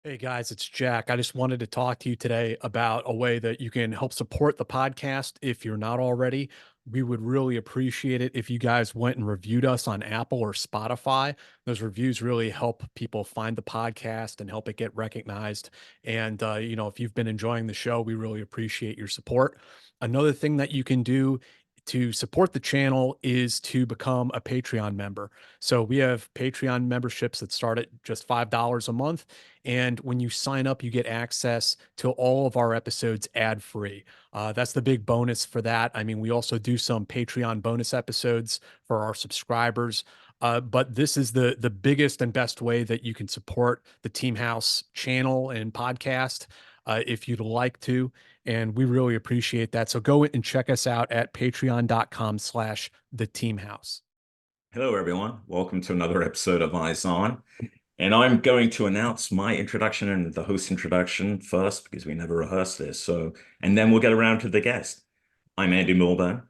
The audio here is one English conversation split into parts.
Hey guys, it's Jack. I just wanted to talk to you today about a way that you can help support the podcast if you're not already. We would really appreciate it if you guys went and reviewed us on Apple or Spotify. Those reviews really help people find the podcast and help it get recognized. And, if you've been enjoying the show, we really appreciate your support. Another thing that you can do to support the channel is to become a Patreon member. So we have Patreon memberships that start at just $5 a month. And when you sign up, you get access to all of our episodes ad free. That's the big bonus for that. I mean, we also do some Patreon bonus episodes for our subscribers. But this is the biggest and best way that you can support the Team House channel and podcast if you'd like to. And we really appreciate that. So go and check us out at patreon.com/the Team House. Hello, everyone. Welcome to another episode of Eyes On. And I'm going to announce my introduction and the host introduction first because we never rehearsed this. And then we'll get around to the guest. I'm Andy Milburn.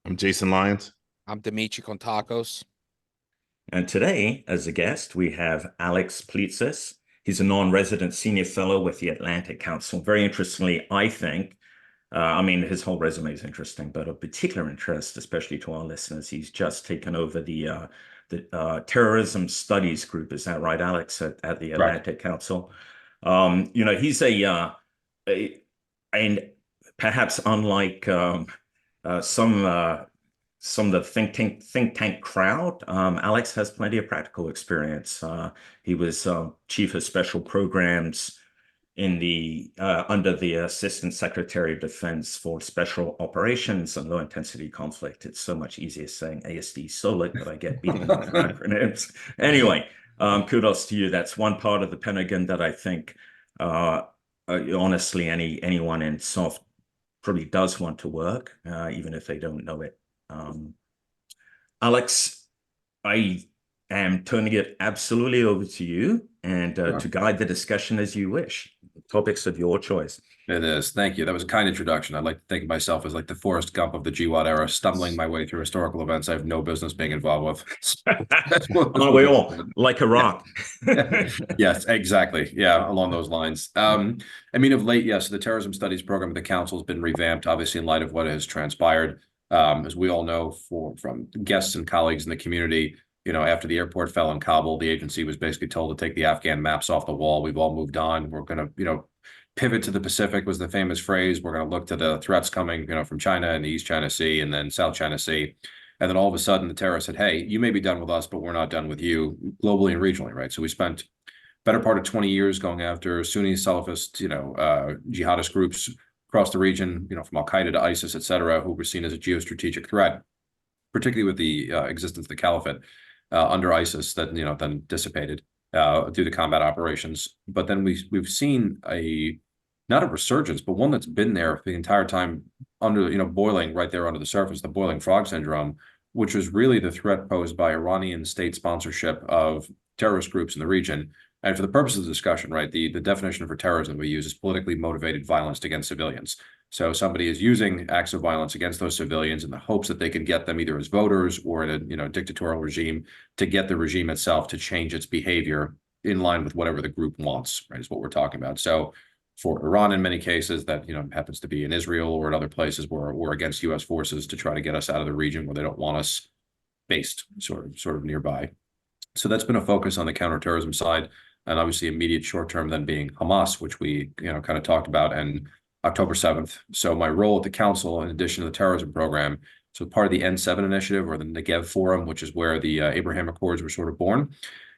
I'm Jason Lyons. I'm Dimitri Kontakos. And today, as a guest, we have Alex Plitsas. He's a non-resident senior fellow with the Atlantic Council. Very interestingly, I think, his whole resume is interesting, but of particular interest, especially to our listeners, he's just taken over the terrorism studies group. Is that right, Alex, at the Atlantic Council? He's and perhaps unlike some of the think tank crowd, Alex has plenty of practical experience. He was chief of special programs in the under the Assistant Secretary of Defense for Special Operations and Low Intensity Conflict. It's so much easier saying ASD SOLIC, but I get beaten with acronyms. Anyway, kudos to you. That's one part of the Pentagon that I think, honestly, anyone in soft probably does want to work, even if they don't know it. Alex, I am turning it absolutely over to you and to guide the discussion as you wish. Topics of your choice. It is. Thank you. That was a kind introduction. I'd like to think of myself as like the Forrest Gump of the GWAT era, stumbling my way through historical events I have no business being involved with. Aren't we all? Like a rock. Yes, exactly. Yeah, along those lines. Of late, yes, the terrorism studies program of the council has been revamped, obviously, in light of what has transpired. As we all know from guests and colleagues in the community, after the airport fell in Kabul, the agency was basically told to take the Afghan maps off the wall. We've all moved on. We're going to, pivot to the Pacific was the famous phrase. We're going to look to the threats coming, from China and the East China Sea and then South China Sea. And then all of a sudden the terrorists said, hey, you may be done with us, but we're not done with you globally and regionally, right? So we spent better part of 20 years going after Sunni Salafist, jihadist groups across the region, from Al-Qaeda to ISIS, et cetera, who were seen as a geostrategic threat, particularly with the existence of the caliphate under ISIS that, then dissipated due to combat operations. But then we've seen not a resurgence, but one that's been there the entire time under, boiling right there under the surface, the boiling frog syndrome, which was really the threat posed by Iranian state sponsorship of terrorist groups in the region. And for the purpose of the discussion, right, the definition for terrorism we use is politically motivated violence against civilians. So somebody is using acts of violence against those civilians in the hopes that they can get them either as voters or in a dictatorial regime to get the regime itself to change its behavior in line with whatever the group wants, right, is what we're talking about. So for Iran, in many cases, that happens to be in Israel or in other places where we're against U.S. forces to try to get us out of the region where they don't want us based, sort of nearby. So that's been a focus on the counterterrorism side, and obviously immediate short term then being Hamas, which we kind of talked about, and October 7th. So my role at the council, in addition to the terrorism program, so part of the N7 initiative or the Negev Forum, which is where the Abraham Accords were sort of born.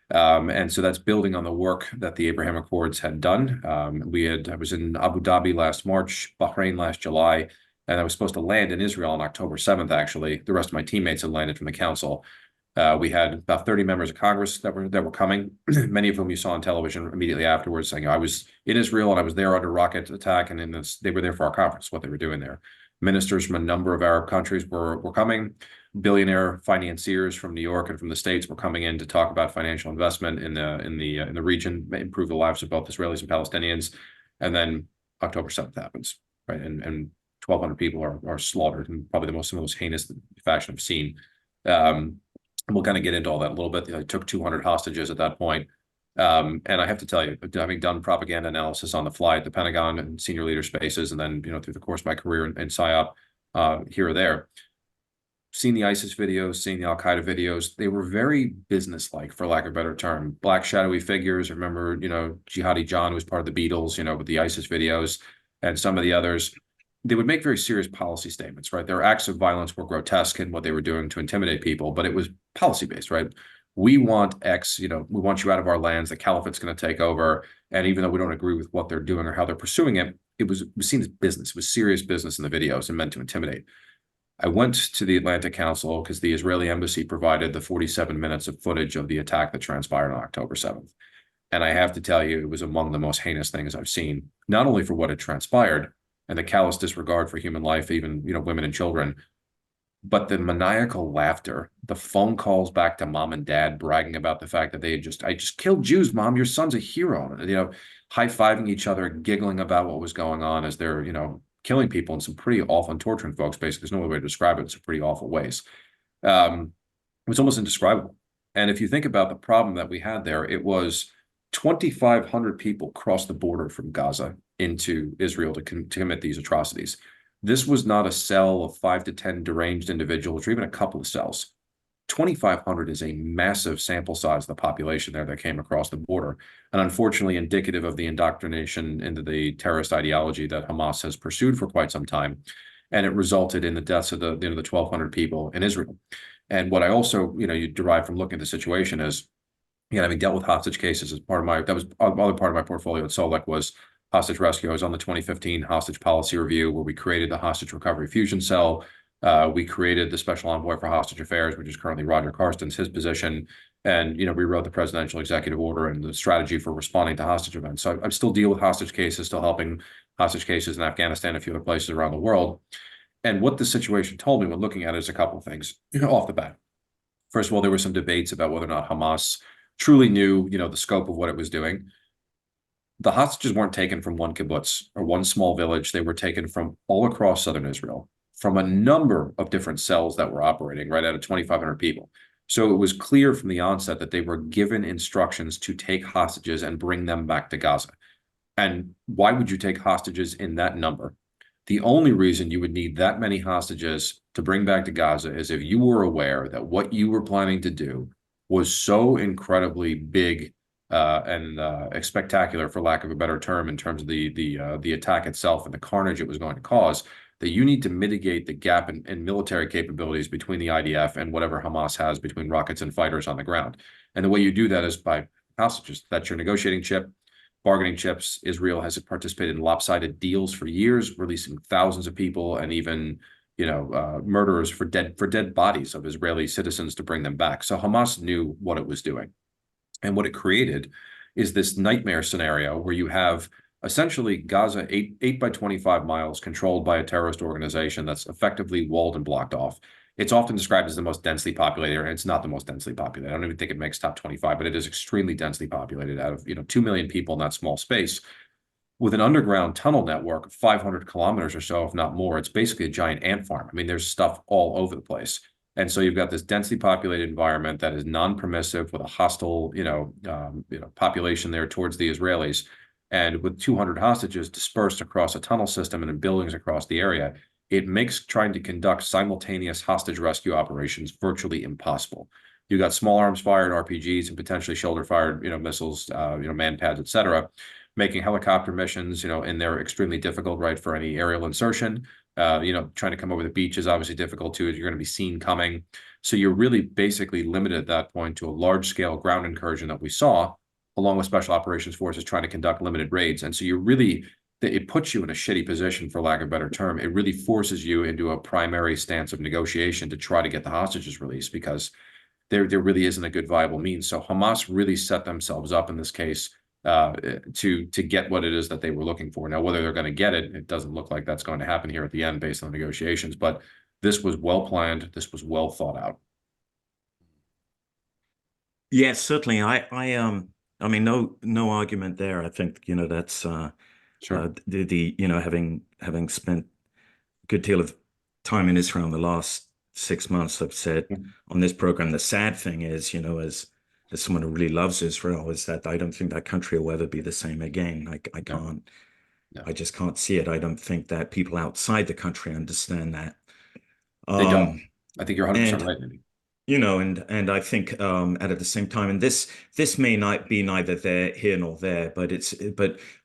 And so that's building on the work that the Abraham Accords had done. I was in Abu Dhabi last March, Bahrain last July, and I was supposed to land in Israel on October 7th, actually. The rest of my teammates had landed from the council. We had about 30 members of Congress that were coming, many of whom you saw on television immediately afterwards, saying, I was in Israel and I was there under rocket attack, and they were there for our conference, what they were doing there. Ministers from a number of Arab countries were coming. Billionaire financiers from New York and from the States were coming in to talk about financial investment in the region, improve the lives of both Israelis and Palestinians. And then October 7th happens, right? And 1,200 people are slaughtered in probably some of the most heinous fashion I've seen. We'll kind of get into all that a little bit. They took 200 hostages at that point. And I have to tell you, having done propaganda analysis on the fly at the Pentagon and senior leader spaces, and then through the course of my career in PSYOP here or there, seeing the ISIS videos, seeing the Al Qaeda videos, they were very business-like, for lack of a better term. Black shadowy figures. Remember, Jihadi John was part of the Beatles, with the ISIS videos, and some of the others. They would make very serious policy statements, right? Their acts of violence were grotesque in what they were doing to intimidate people, but it was policy-based, right? We want X, we want you out of our lands. The caliphate's going to take over. And even though we don't agree with what they're doing or how they're pursuing it, it was seen as business. It was serious business in the videos and meant to intimidate. I went to the Atlantic Council because the Israeli embassy provided the 47 minutes of footage of the attack that transpired on October 7th. And I have to tell you, it was among the most heinous things I've seen, not only for what had transpired and the callous disregard for human life, even, women and children, but the maniacal laughter, the phone calls back to mom and dad bragging about the fact that I just killed Jews, mom, your son's a hero, high-fiving each other, giggling about what was going on as they're, killing people in some pretty awful and torturing folks. Basically, there's no other way to describe it. In some pretty awful ways. It was almost indescribable. And if you think about the problem that we had there, it was 2,500 people crossed the border from Gaza into Israel to commit these atrocities. This was not a cell of 5 to 10 deranged individuals or even a couple of cells. 2,500 is a massive sample size of the population there that came across the border, and unfortunately indicative of the indoctrination into the terrorist ideology that Hamas has pursued for quite some time. And it resulted in the deaths of the 1,200 people in Israel. And what I also, you derive from looking at the situation is, having dealt with hostage cases as part of that was other part of my portfolio at Solek was hostage rescue. I was on the 2015 hostage policy review where we created the hostage recovery fusion cell. We created the special envoy for hostage affairs, which is currently Roger Carson's his position. And, we wrote the presidential executive order and the strategy for responding to hostage events. So I still deal with hostage cases, still helping hostage cases in Afghanistan, a few other places around the world. And what the situation told me when looking at it is a couple of things off the bat. First of all, there were some debates about whether or not Hamas truly knew, the scope of what it was doing. The hostages weren't taken from one kibbutz or one small village. They were taken from all across southern Israel, from a number of different cells that were operating right out of 2,500 people. So it was clear from the onset that they were given instructions to take hostages and bring them back to Gaza. And why would you take hostages in that number? The only reason you would need that many hostages to bring back to Gaza is if you were aware that what you were planning to do was so incredibly big and spectacular, for lack of a better term, in terms of the attack itself and the carnage it was going to cause, that you need to mitigate the gap in military capabilities between the IDF and whatever Hamas has between rockets and fighters on the ground. And the way you do that is by hostages. That's your negotiating chip, bargaining chips. Israel has participated in lopsided deals for years, releasing thousands of people and even murderers for dead bodies of Israeli citizens to bring them back. So Hamas knew what it was doing. And what it created is this nightmare scenario where you have essentially Gaza 8 by 25 miles controlled by a terrorist organization that's effectively walled and blocked off. It's often described as the most densely populated, and it's not the most densely populated. I don't even think it makes top 25, but it is extremely densely populated out of 2 million people in that small space. With an underground tunnel network of 500 kilometers or so, if not more, it's basically a giant ant farm. I mean, there's stuff all over the place. And so you've got this densely populated environment that is non-permissive with a hostile, population there towards the Israelis. And with 200 hostages dispersed across a tunnel system and in buildings across the area, it makes trying to conduct simultaneous hostage rescue operations virtually impossible. You got small arms fired RPGs and potentially shoulder fired, missiles, man pads, et cetera, making helicopter missions, in there extremely difficult, right, for any aerial insertion. Trying to come over the beach is obviously difficult too, as you're going to be seen coming. So you're really basically limited at that point to a large scale ground incursion that we saw, along with special operations forces trying to conduct limited raids. And so it puts you in a shitty position, for lack of a better term. It really forces you into a primary stance of negotiation to try to get the hostages released, because there really isn't a good viable means. So Hamas really set themselves up in this case to get what it is that they were looking for. Now, whether they're going to get it, it doesn't look like that's going to happen here at the end based on the negotiations, but this was well planned. This was well thought out. Yes, certainly. I mean, no argument there. I think, that's Sure. having spent a good deal of time in Israel in the last 6 months, I've said on this program, the sad thing is, as as someone who really loves Israel, is that I don't think that country will ever be the same again. I No, can't. no, I just can't see it. I don't think that people outside the country understand that. they don't. Um, I think you're 100% and right, maybe. and I think at the same time, and this may not be neither there here nor there, but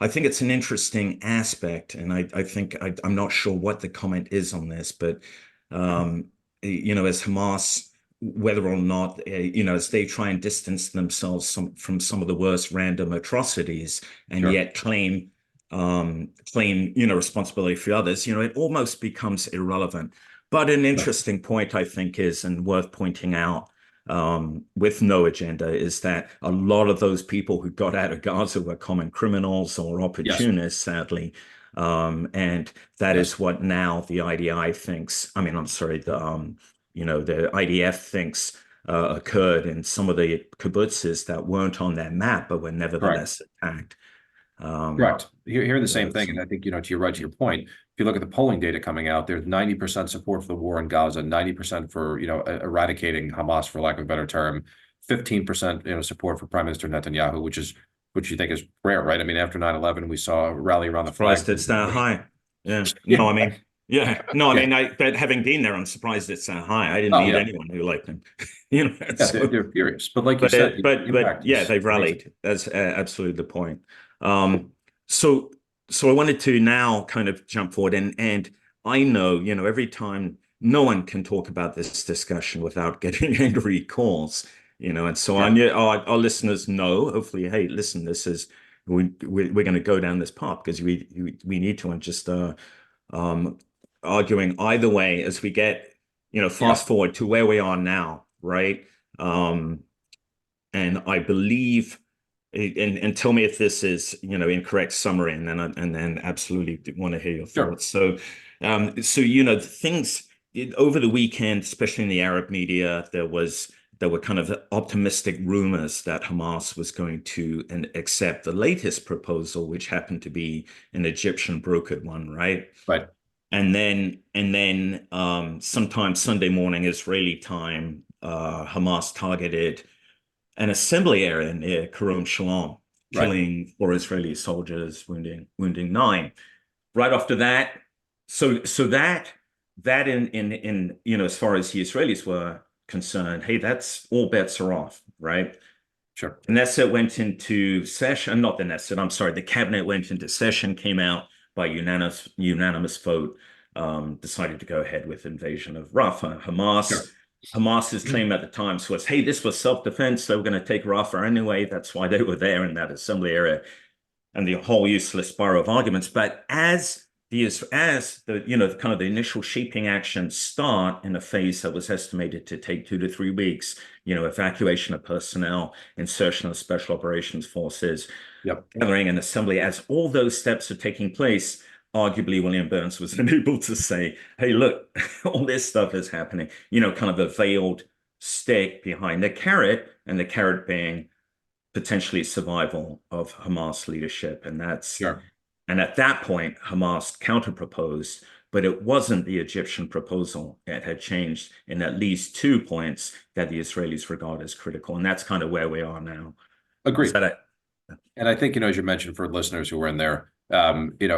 I think it's an interesting aspect, and I think I'm not sure what the comment is on this, but um, as Hamas, whether or not as they try and distance themselves from some of the worst random atrocities, and Sure. yet claim responsibility for others, it almost becomes irrelevant. But an Right. interesting point, I think, is, and worth pointing out, with no agenda, is that a lot of those people who got out of Gaza were common criminals or Yes. opportunists, sadly. And that Yes. is what now the IDI thinks. I mean, I'm sorry, the IDF thinks occurred in some of the kibbutzes that weren't on their map, but were Correct. nevertheless attacked. Correct. Hearing the same That's, thing, and I think, to your point, if you look at the polling data coming out, there's 90% support for the war in Gaza, 90% for, eradicating Hamas, for lack of a better term, 15%, support for Prime Minister Netanyahu, which you think is rare, right? I mean, after 9/11, we saw a rally around the flag. surprised it's that high. Yeah. Yeah. No, I mean, yeah. No, I Yeah. mean, but having been there, I'm surprised it's that high. I didn't Oh, meet yeah. anyone who liked him. Yeah, So, they're furious. But like you said, the but impact yeah, is they've amazing. rallied. That's absolutely the point. So I wanted to now kind of jump forward, and I know, every time, no one can talk about this discussion without getting angry calls, and so Sure. on. Our listeners know, hopefully, hey, listen, this is we're going to go down this path because we need to, and just arguing either way as we get, fast forward to where we are now, right? And I believe, and tell me if this is, incorrect summary, and then absolutely want to hear your Sure. thoughts. So, things over the weekend, especially in the Arab media, there were kind of optimistic rumors that Hamas was going to accept the latest proposal, which happened to be an Egyptian brokered one, right? Right. And then sometime Sunday morning, Israeli time, Hamas targeted an assembly area near Kerem Shalom, Right. killing 4 Israeli soldiers, wounding 9. Right after that, so that in as far as the Israelis were concerned, hey, that's all bets are off, right? Sure. Knesset went into session, not the Knesset, I'm sorry, the cabinet went into session, came out by unanimous vote, decided to go ahead with invasion of Rafah. Hamas's claim at the time was, hey, this was self-defense. They were going to take Rafah anyway. That's why they were there in that assembly area, and the whole useless spiral of arguments. But as the kind of the initial shaping actions start in a phase that was estimated to take 2 to 3 weeks, evacuation of personnel, insertion of special operations forces, gathering and assembly, as all those steps are taking place, arguably William Burns was unable to say, hey, look, all this stuff is happening, kind of a veiled stick behind the carrot, and the carrot being potentially survival of Hamas leadership. And and at that point, Hamas counterproposed, but it wasn't the Egyptian proposal. It had changed in at least 2 points that the Israelis regard as critical. And that's kind of where we are now. Agreed. And I think, as you mentioned, for listeners who were in there,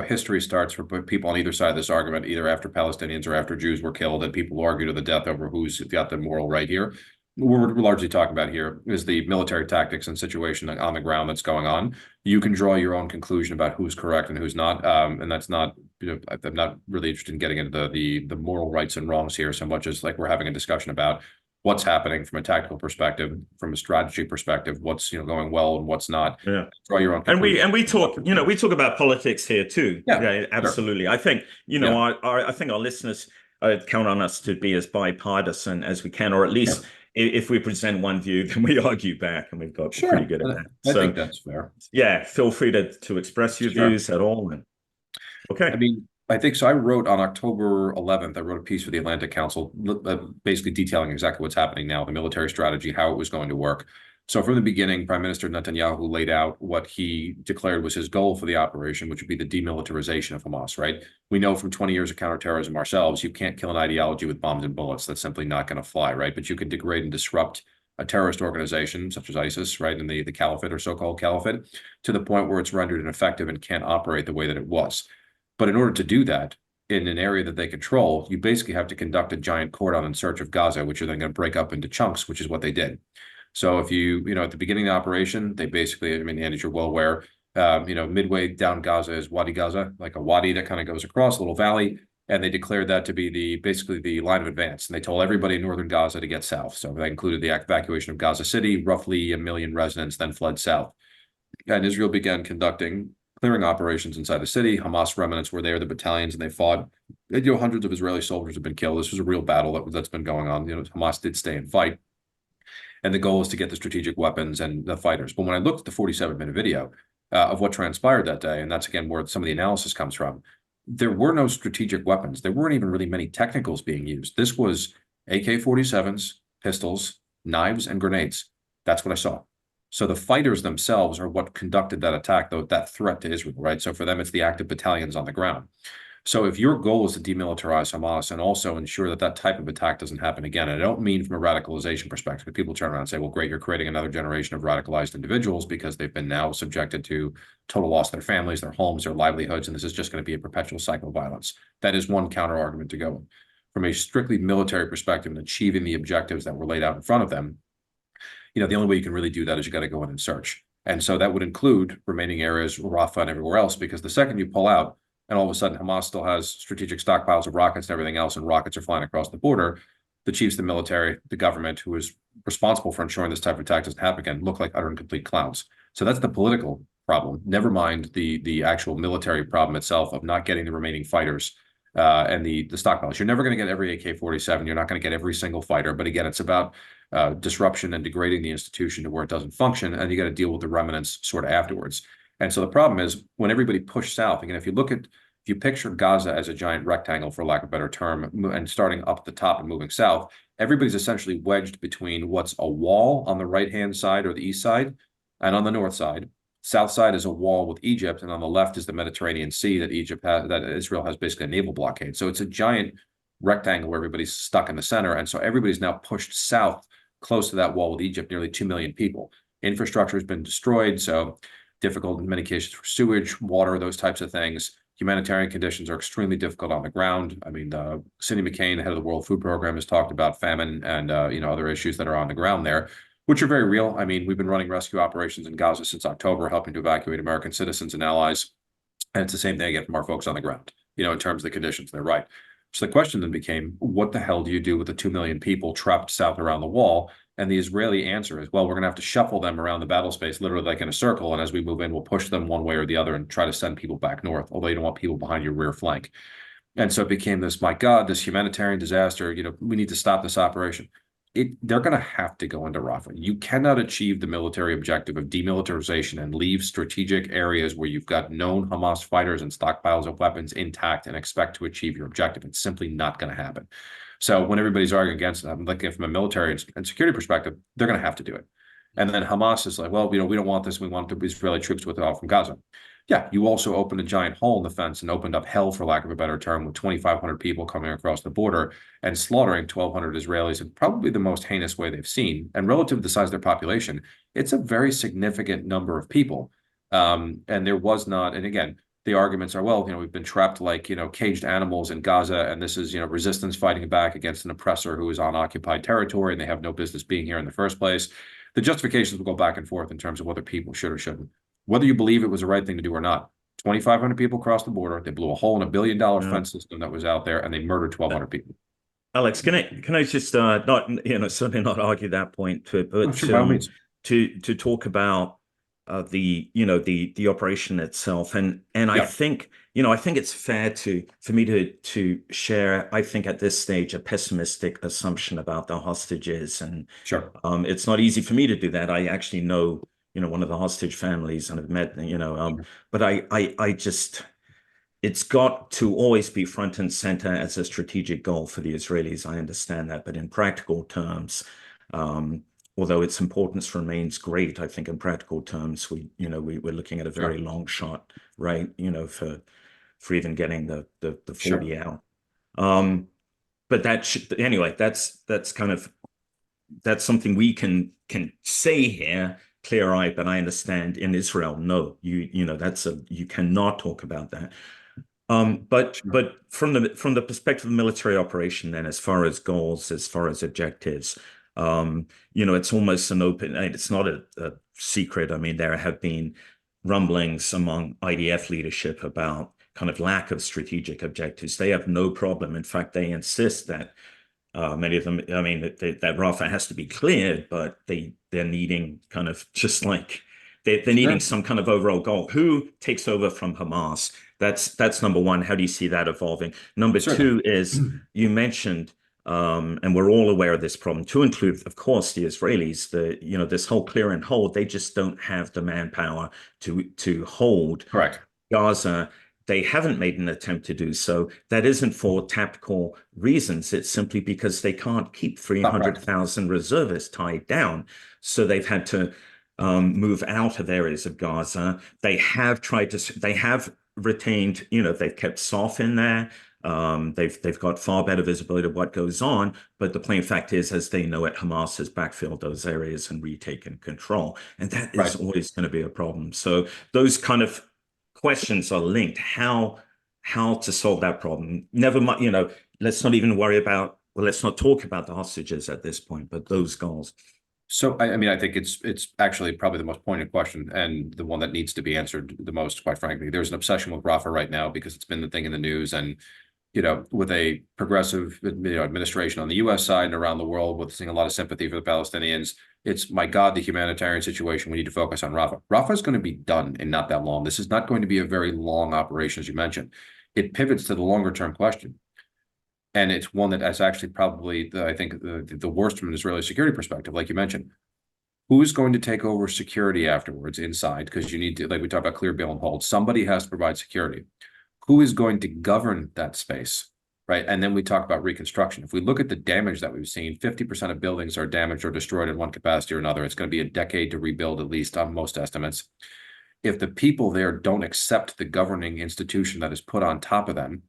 history starts for people on either side of this argument, either after Palestinians or after Jews were killed, and people argue to the death over who's got the moral right here. What we're largely talking about here is the military tactics and situation on the ground that's going on. You can draw your own conclusion about who's correct and who's not, and that's not. I'm not really interested in getting into the moral rights and wrongs here so much as like we're having a discussion about what's happening from a tactical perspective, from a strategy perspective, what's going well and what's not. Yeah. Draw your own conclusion. And we talk, we talk about politics here too. Yeah, absolutely. Sure. I think, I think our listeners count on us to be as bipartisan as we can, or at least if we present one view, then we argue back, and we've got pretty good at that. I think that's fair. Yeah, feel free to express your views at all. And okay. I mean, I think so. I wrote on October 11th, I wrote a piece for the Atlantic Council, basically detailing exactly what's happening now, the military strategy, how it was going to work. So from the beginning, Prime Minister Netanyahu laid out what he declared was his goal for the operation, which would be the demilitarization of Hamas, right? We know from 20 years of counterterrorism ourselves, you can't kill an ideology with bombs and bullets. That's simply not going to fly, right? But you can degrade and disrupt a terrorist organization such as ISIS, right, in the caliphate or so-called caliphate, to the point where it's rendered ineffective and can't operate the way that it was. But in order to do that in an area that they control, you basically have to conduct a giant cordon in search of Gaza, which you're then going to break up into chunks, which is what they did. So if you at the beginning of the operation, they basically, I mean, Andy, you're well aware, midway down Gaza is Wadi Gaza, like a wadi that kind of goes across a little valley. And they declared that to be basically the line of advance. And they told everybody in northern Gaza to get south. So that included the evacuation of Gaza City. Roughly 1 million residents then fled south. And Israel began conducting clearing operations inside the city. Hamas remnants were there, the battalions, and they fought. Hundreds of Israeli soldiers have been killed. This was a real battle that's been going on. Hamas did stay and fight. And the goal is to get the strategic weapons and the fighters. But when I looked at the 47-minute video of what transpired that day, and that's, again, where some of the analysis comes from, there were no strategic weapons. There weren't even really many technicals being used. This was AK-47s, pistols, knives, and grenades. That's what I saw. So the fighters themselves are what conducted that attack, though, that threat to Israel, right? So for them, it's the active battalions on the ground. So if your goal is to demilitarize Hamas and also ensure that that type of attack doesn't happen again, and I don't mean from a radicalization perspective, but people turn around and say, well, great, you're creating another generation of radicalized individuals because they've been now subjected to total loss of their families, their homes, their livelihoods, and this is just going to be a perpetual cycle of violence. That is one counter argument to go in. From a strictly military perspective and achieving the objectives that were laid out in front of them, the only way you can really do that is you got to go in and search. And so that would include remaining areas, Rafah and everywhere else, because the second you pull out, and all of a sudden Hamas still has strategic stockpiles of rockets and everything else, and rockets are flying across the border, the chiefs of the military, the government, who is responsible for ensuring this type of attack doesn't happen again, look like utter and complete clowns. So that's the political problem, never mind the actual military problem itself of not getting the remaining fighters and the stockpiles. You're never going to get every AK-47. You're not going to get every single fighter. But again, it's about disruption and degrading the institution to where it doesn't function, and you got to deal with the remnants sort of afterwards. And so the problem is when everybody pushed south, again, if you picture Gaza as a giant rectangle, for lack of a better term, and starting up at the top and moving south, everybody's essentially wedged between what's a wall on the right-hand side or the east side, and on the north side. South side is a wall with Egypt, and on the left is the Mediterranean Sea that Israel has basically a naval blockade. So it's a giant rectangle where everybody's stuck in the center. And so everybody's now pushed south close to that wall with Egypt, nearly 2 million people. Infrastructure has been destroyed. So difficult in many cases for sewage, water, those types of things. Humanitarian conditions are extremely difficult on the ground. I mean, Cindy McCain, the head of the World Food Program, has talked about famine and other issues that are on the ground there, which are very real. I mean, we've been running rescue operations in Gaza since October, helping to evacuate American citizens and allies. And it's the same thing again from our folks on the ground, in terms of the conditions. They're right. So the question then became, what the hell do you do with the 2 million people trapped south around the wall? And the Israeli answer is, well, we're going to have to shuffle them around the battle space, literally like in a circle. And as we move in, we'll push them one way or the other and try to send people back north, although you don't want people behind your rear flank. And so it became this, my God, this humanitarian disaster, we need to stop this operation. They're going to have to go into Rafah. You cannot achieve the military objective of demilitarization and leave strategic areas where you've got known Hamas fighters and stockpiles of weapons intact and expect to achieve your objective. It's simply not going to happen. So when everybody's arguing against it, I'm looking from a military and security perspective, they're going to have to do it. And then Hamas is like, well, we don't want this. We want the Israeli troops to withdraw from Gaza. Yeah, you also opened a giant hole in the fence and opened up hell, for lack of a better term, with 2,500 people coming across the border and slaughtering 1,200 Israelis in probably the most heinous way they've seen. And relative to the size of their population, it's a very significant number of people. And there was not, and again, the arguments are, well, we've been trapped like, caged animals in Gaza, and this is, resistance fighting back against an oppressor who is on occupied territory, and they have no business being here in the first place. The justifications will go back and forth in terms of whether people should or shouldn't. Whether you believe it was the right thing to do or not, 2,500 people crossed the border. They blew a hole in $1 billion fence system that was out there, and they murdered 1,200 people. Alex, can I just not certainly not argue that point, but Sure, by all means. to talk about the operation itself, and I think it's fair for me to share, I think at this stage, a pessimistic assumption about the hostages, and sure, it's not easy for me to do that. I actually know one of the hostage families and have met but I just, it's got to always be front and center as a strategic goal for the Israelis. I understand that, but in practical terms, although its importance remains great, I think in practical terms, we're looking at a very long shot, right? For even getting the 40 out. But anyway, that's kind of that's something we can say here, clear-eyed, but I understand in Israel, no, you cannot talk about that. But from the perspective of military operation, then, as far as goals, as far as objectives, it's almost an open. It's not a secret. I mean, there have been rumblings among IDF leadership about kind of lack of strategic objectives. They have no problem. In fact, they insist that many of them. I mean, that Rafah has to be cleared, but they're needing kind of just like. They're needing some kind of overall goal. Who takes over from Hamas? That's number one. How do you see that evolving? Number two is, you mentioned, and we're all aware of this problem, to include, of course, the Israelis. This whole clear and hold. They just don't have the manpower to hold Gaza. They haven't made an attempt to do so. That isn't for tactical reasons. It's simply because they can't keep 300,000 reservists tied down. So they've had to move out of areas of Gaza. They have retained, they've kept SOF in there. They've got far better visibility of what goes on, but the plain fact is, as they know it, Hamas has backfilled those areas and retaken control. And that is always going to be a problem. So those kind of questions are linked. How to solve that problem? Never mind, let's not even worry about, let's not talk about the hostages at this point, but those goals. So, I mean, I think it's actually probably the most poignant question, and the one that needs to be answered the most, quite frankly. There's an obsession with Rafah right now because it's been the thing in the news, and with a progressive administration on the U.S. side and around the world, with seeing a lot of sympathy for the Palestinians, it's, my God, the humanitarian situation. We need to focus on Rafah. Rafah is going to be done in not that long. This is not going to be a very long operation, as you mentioned. It pivots to the longer term question. And it's one that is actually probably, I think, the worst from an Israeli security perspective, like you mentioned. Who is going to take over security afterwards inside? Because you need to, like we talked about, clear, bail, and hold. Somebody has to provide security. Who is going to govern that space, right? And then we talk about reconstruction. If we look at the damage that we've seen, 50% of buildings are damaged or destroyed in one capacity or another. It's going to be a decade to rebuild, at least on most estimates. If the people there don't accept the governing institution that is put on top of them,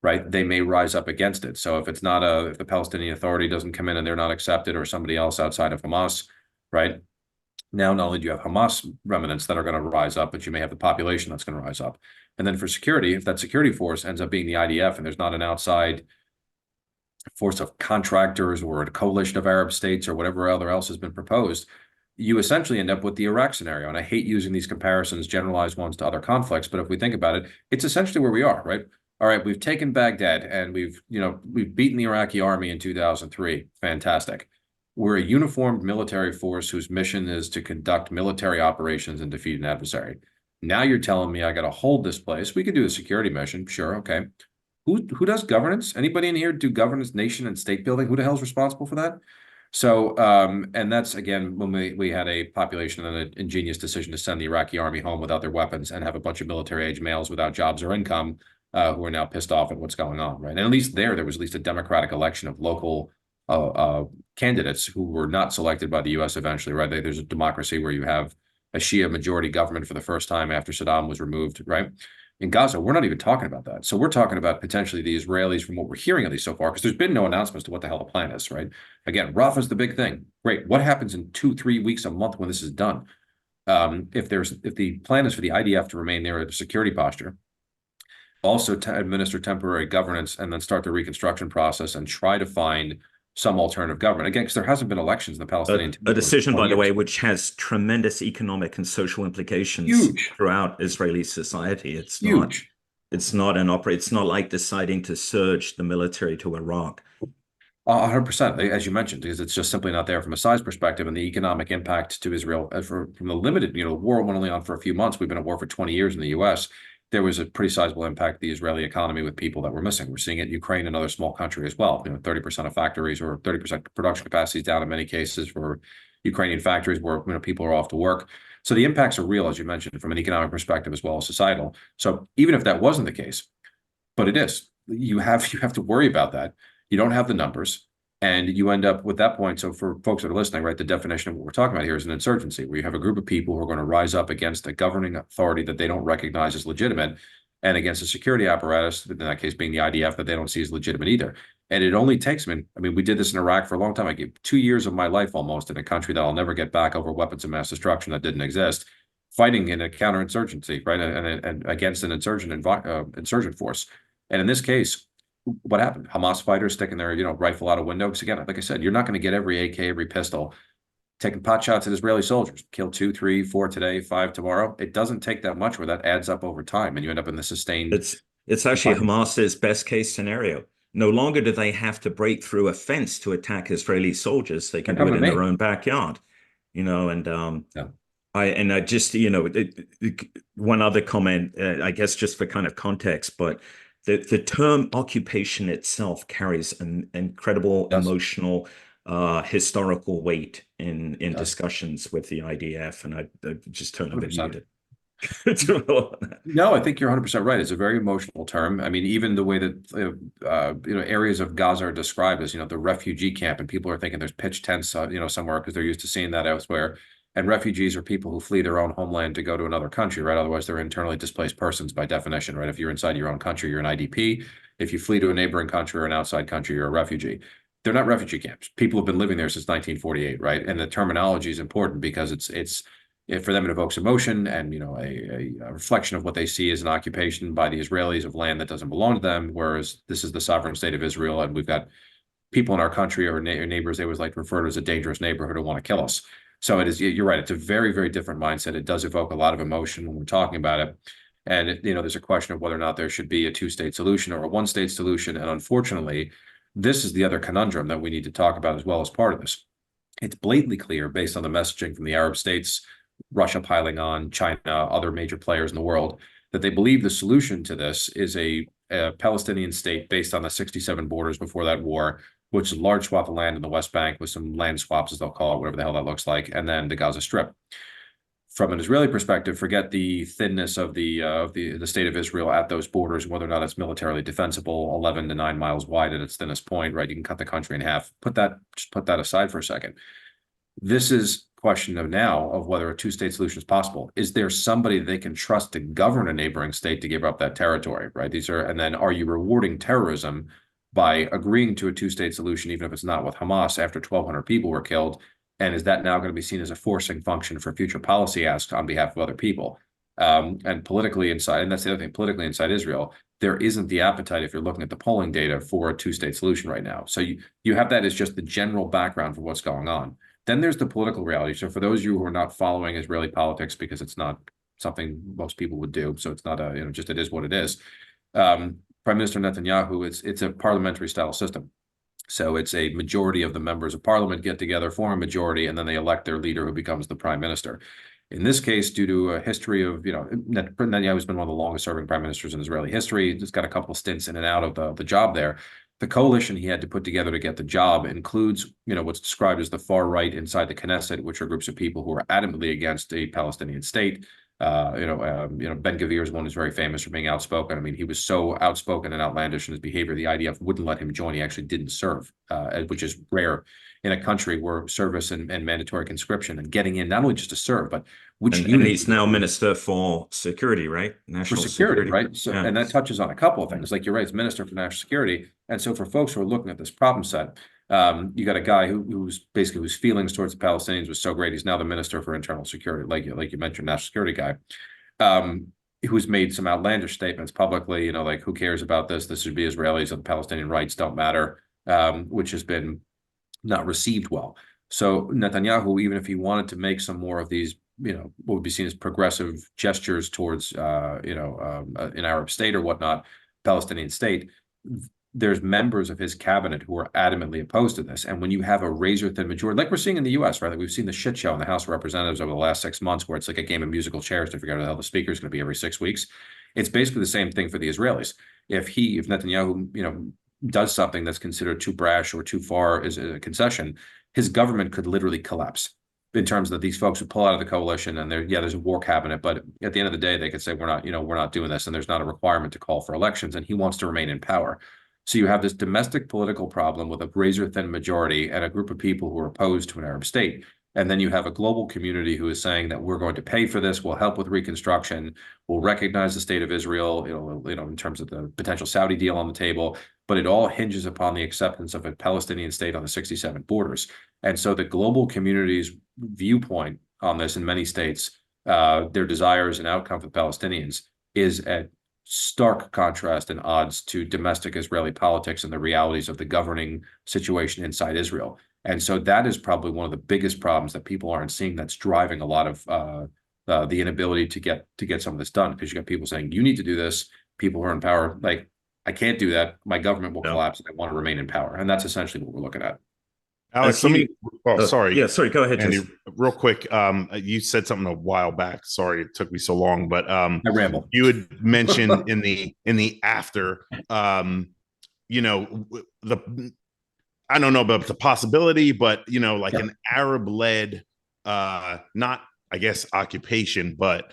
right, they may rise up against it. So if it's not if the Palestinian Authority doesn't come in and they're not accepted, or somebody else outside of Hamas, right? Now, not only do you have Hamas remnants that are going to rise up, but you may have the population that's going to rise up. And then for security, if that security force ends up being the IDF and there's not an outside force of contractors or a coalition of Arab states or whatever else has been proposed, you essentially end up with the Iraq scenario. And I hate using these comparisons, generalized ones, to other conflicts, but if we think about it, it's essentially where we are, right? All right, we've taken Baghdad and we've beaten the Iraqi army in 2003. Fantastic. We're a uniformed military force whose mission is to conduct military operations and defeat an adversary. Now you're telling me I got to hold this place. We could do a security mission. Sure. Okay. Who does governance? Anybody in here do governance, nation and state building? Who the hell is responsible for that? So, and that's, again, when we had a population and an ingenious decision to send the Iraqi army home without their weapons and have a bunch of military age males without jobs or income, who are now pissed off at what's going on, right? And at least there was at least a democratic election of local candidates who were not selected by the U.S. eventually, right? There's a democracy where you have a Shia majority government for the first time after Saddam was removed, right? In Gaza, we're not even talking about that. So we're talking about potentially the Israelis, from what we're hearing at least so far, because there's been no announcements to what the hell the plan is, right? Again, Rafah's the big thing. Great. What happens in 2-3 weeks, a month, when this is done? If the plan is for the IDF to remain there at a security posture, also to administer temporary governance, and then start the reconstruction process and try to find some alternative government. Again, because there hasn't been elections in the Palestinian a decision, by the way, which has tremendous economic and social implications throughout Israeli society. It's huge. It's not like deciding to surge the military to Iraq. 100%, as you mentioned, because it's just simply not there from a size perspective, and the economic impact to Israel from the limited, war went only on for a few months. We've been at war for 20 years in the U.S. There was a pretty sizable impact to the Israeli economy with people that were missing. We're seeing it in Ukraine, another small country as well. 30% of factories, or 30% production capacity is down in many cases for Ukrainian factories where people are off to work. So the impacts are real, as you mentioned, from an economic perspective as well as societal. So even if that wasn't the case, but it is, you have to worry about that. You don't have the numbers, and you end up with that point. So for folks that are listening, right, the definition of what we're talking about here is an insurgency, where you have a group of people who are going to rise up against a governing authority that they don't recognize as legitimate, and against a security apparatus, in that case being the IDF, that they don't see as legitimate either. And it only takes, I mean, we did this in Iraq for a long time. I gave 2 years of my life almost in a country that I'll never get back over weapons of mass destruction that didn't exist, fighting in a counterinsurgency, right, and against an insurgent force. And in this case, what happened? Hamas fighters sticking their rifle out a window. Because again, like I said, you're not going to get every AK, every pistol, taking pot shots at Israeli soldiers. Kill 2, 3, 4 today, 5 tomorrow. It doesn't take that much where that adds up over time, and you end up in the sustained. It's actually Hamas's best case scenario. No longer do they have to break through a fence to attack Israeli soldiers. They can do it in their own backyard, and I just, one other comment, I guess just for kind of context, but the term occupation itself carries an incredible emotional, historical weight in discussions with the IDF, and I just turned a bit muted. No, I think you're 100% right. It's a very emotional term. I mean, even the way that areas of Gaza are described as the refugee camp, and people are thinking there's pitch tents somewhere because they're used to seeing that elsewhere. And refugees are people who flee their own homeland to go to another country, right? Otherwise, they're internally displaced persons by definition, right? If you're inside your own country, you're an IDP. If you flee to a neighboring country or an outside country, you're a refugee. They're not refugee camps. People have been living there since 1948, right? And the terminology is important because it's for them, it evokes emotion and a reflection of what they see as an occupation by the Israelis of land that doesn't belong to them, whereas this is the sovereign state of Israel, and we've got people in our country or neighbors they always like to refer to as a dangerous neighborhood who want to kill us. So it is. You're right. It's a very, very different mindset. It does evoke a lot of emotion when we're talking about it, and there's a question of whether or not there should be a two-state solution or a one-state solution. And unfortunately, this is the other conundrum that we need to talk about as well as part of this. It's blatantly clear based on the messaging from the Arab states, Russia piling on, China, other major players in the world, that they believe the solution to this is a Palestinian state based on the 67 borders before that war, which is a large swath of land in the West Bank with some land swaps, as they'll call it, whatever the hell that looks like, and then the Gaza Strip. From an Israeli perspective, forget the thinness of the state of Israel at those borders, whether or not it's militarily defensible, 11 to 9 miles wide at its thinnest point, right? You can cut the country in half. Just put that aside for a second. This is question of now of whether a two-state solution is possible. Is there somebody they can trust to govern a neighboring state to give up that territory, right? And then are you rewarding terrorism by agreeing to a two-state solution, even if it's not with Hamas after 1,200 people were killed? And is that now going to be seen as a forcing function for future policy asks on behalf of other people? And politically inside, and that's the other thing, politically inside Israel, there isn't the appetite, if you're looking at the polling data, for a two-state solution right now. So you have that as just the general background for what's going on. Then there's the political reality. So for those of you who are not following Israeli politics, because it's not something most people would do, so it's not just it is what it is. Prime Minister Netanyahu, it's a parliamentary style system. So it's a majority of the members of parliament get together, form a majority, and then they elect their leader who becomes the prime minister. In this case, due to a history of, Netanyahu has been one of the longest serving prime ministers in Israeli history. He's got a couple of stints in and out of the job there. The coalition he had to put together to get the job includes, what's described as the far right inside the Knesset, which are groups of people who are adamantly against a Palestinian state. Ben-Gvir is one who's very famous for being outspoken. I mean, he was so outspoken and outlandish in his behavior, the IDF wouldn't let him join. He actually didn't serve, which is rare in a country where service and mandatory conscription and getting in, not only just to serve, but which unit. And he's now Minister for Security, right? National Security, right? So, yeah. And that touches on a couple of things. Like you're right, it's Minister for National Security. And so for folks who are looking at this problem set, you got a guy whose feelings towards the Palestinians was so great. He's now the Minister for Internal Security, like you mentioned, National Security guy, who's made some outlandish statements publicly, like who cares about this? This should be Israelis, and Palestinian rights don't matter, which has been not received well. So Netanyahu, even if he wanted to make some more of these, what would be seen as progressive gestures towards, an Arab state or whatnot, Palestinian state, there's members of his cabinet who are adamantly opposed to this. And when you have a razor-thin majority, like we're seeing in the U.S., right? Like we've seen the shit show in the House of Representatives over the last 6 months, where it's like a game of musical chairs to figure out who the hell the speaker is going to be every 6 weeks. It's basically the same thing for the Israelis. If Netanyahu, does something that's considered too brash or too far as a concession, his government could literally collapse in terms of these folks would pull out of the coalition and there's a war cabinet, but at the end of the day, they could say, we're not doing this. And there's not a requirement to call for elections. And he wants to remain in power. So you have this domestic political problem with a razor thin majority and a group of people who are opposed to an Arab state. And then you have a global community who is saying that we're going to pay for this, we'll help with reconstruction, we'll recognize the state of Israel, in terms of the potential Saudi deal on the table, but it all hinges upon the acceptance of a Palestinian state on the 67 borders. And so the global community's viewpoint on this in many states, their desires and outcome for the Palestinians is at stark contrast and odds to domestic Israeli politics and the realities of the governing situation inside Israel. And so that is probably one of the biggest problems that people aren't seeing that's driving a lot of the inability to get some of this done, because you got people saying, you need to do this. People who are in power, like, I can't do that. My government will collapse. I want to remain in power. And that's essentially what we're looking at. Alex, let me. Oh, sorry. Yeah, sorry. Go ahead, Andy, Jason. real quick. You said something a while back. Sorry, it took me so long, but I ramble. You had mentioned in the after, I don't know about the possibility, but like an Arab-led, not I guess occupation, but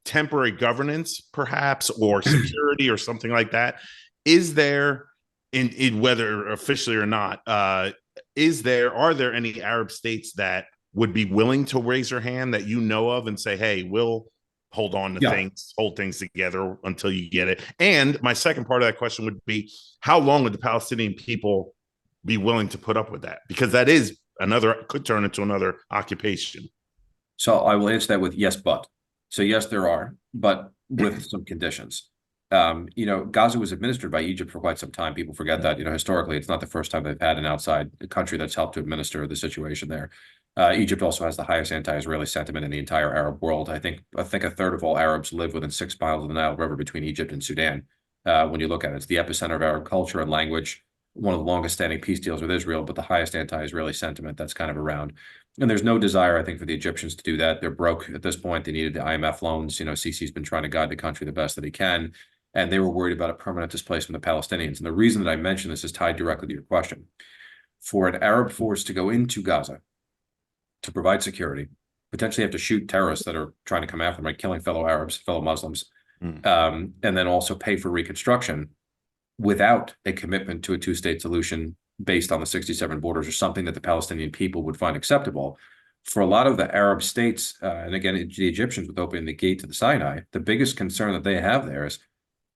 temporary governance, perhaps, or security or something like that. Is there, in whether officially or not, are there any Arab states that would be willing to raise their hand that you know of and say, hey, we'll hold on to things, hold things together until you get it? And my second part of that question would be, how long would the Palestinian people be willing to put up with that? Because that is could turn into another occupation. So I will answer that with yes, but. So yes, there are, but with some conditions. Gaza was administered by Egypt for quite some time. People forget that, historically, it's not the first time they've had an outside country that's helped to administer the situation there. Egypt also has the highest anti-Israeli sentiment in the entire Arab world. I think a third of all Arabs live within 6 miles of the Nile River between Egypt and Sudan. When you look at it, it's the epicenter of Arab culture and language, one of the longest standing peace deals with Israel, but the highest anti-Israeli sentiment that's kind of around. And there's no desire, I think, for the Egyptians to do that. They're broke at this point. They needed the IMF loans. Sisi's been trying to guide the country the best that he can. And they were worried about a permanent displacement of Palestinians. And the reason that I mention this is tied directly to your question. For an Arab force to go into Gaza to provide security, potentially have to shoot terrorists that are trying to come after them, like killing fellow Arabs, fellow Muslims, and then also pay for reconstruction without a commitment to a two-state solution based on the 67 borders, or something that the Palestinian people would find acceptable. For a lot of the Arab states, and again, the Egyptians with opening the gate to the Sinai, the biggest concern that they have there is,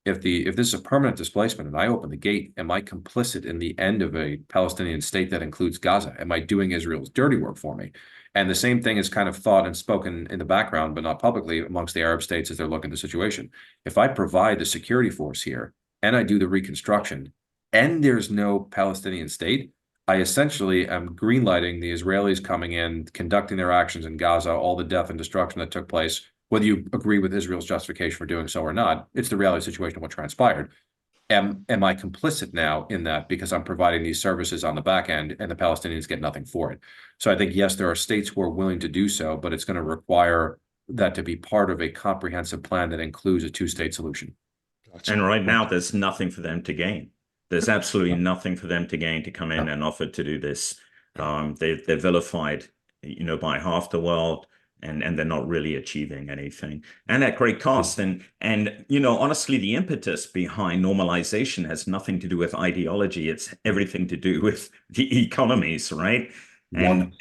if this is a permanent displacement and I open the gate, am I complicit in the end of a Palestinian state that includes Gaza? Am I doing Israel's dirty work for me? And the same thing is kind of thought and spoken in the background, but not publicly, amongst the Arab states as they're looking at the situation. If I provide the security force here and I do the reconstruction and there's no Palestinian state, I essentially am greenlighting the Israelis coming in, conducting their actions in Gaza, all the death and destruction that took place. Whether you agree with Israel's justification for doing so or not, it's the reality situation of what transpired. Am I complicit now in that because I'm providing these services on the back end and the Palestinians get nothing for it? So I think, yes, there are states who are willing to do so, but it's going to require that to be part of a comprehensive plan that includes a two-state solution. Gotcha. And right now, there's nothing for them to gain. There's absolutely nothing for them to gain to come in and offer to do this. They're vilified, by half the world. And they're not really achieving anything, and at great cost. And honestly, the impetus behind normalization has nothing to do with ideology. It's everything to do with the economies, right? And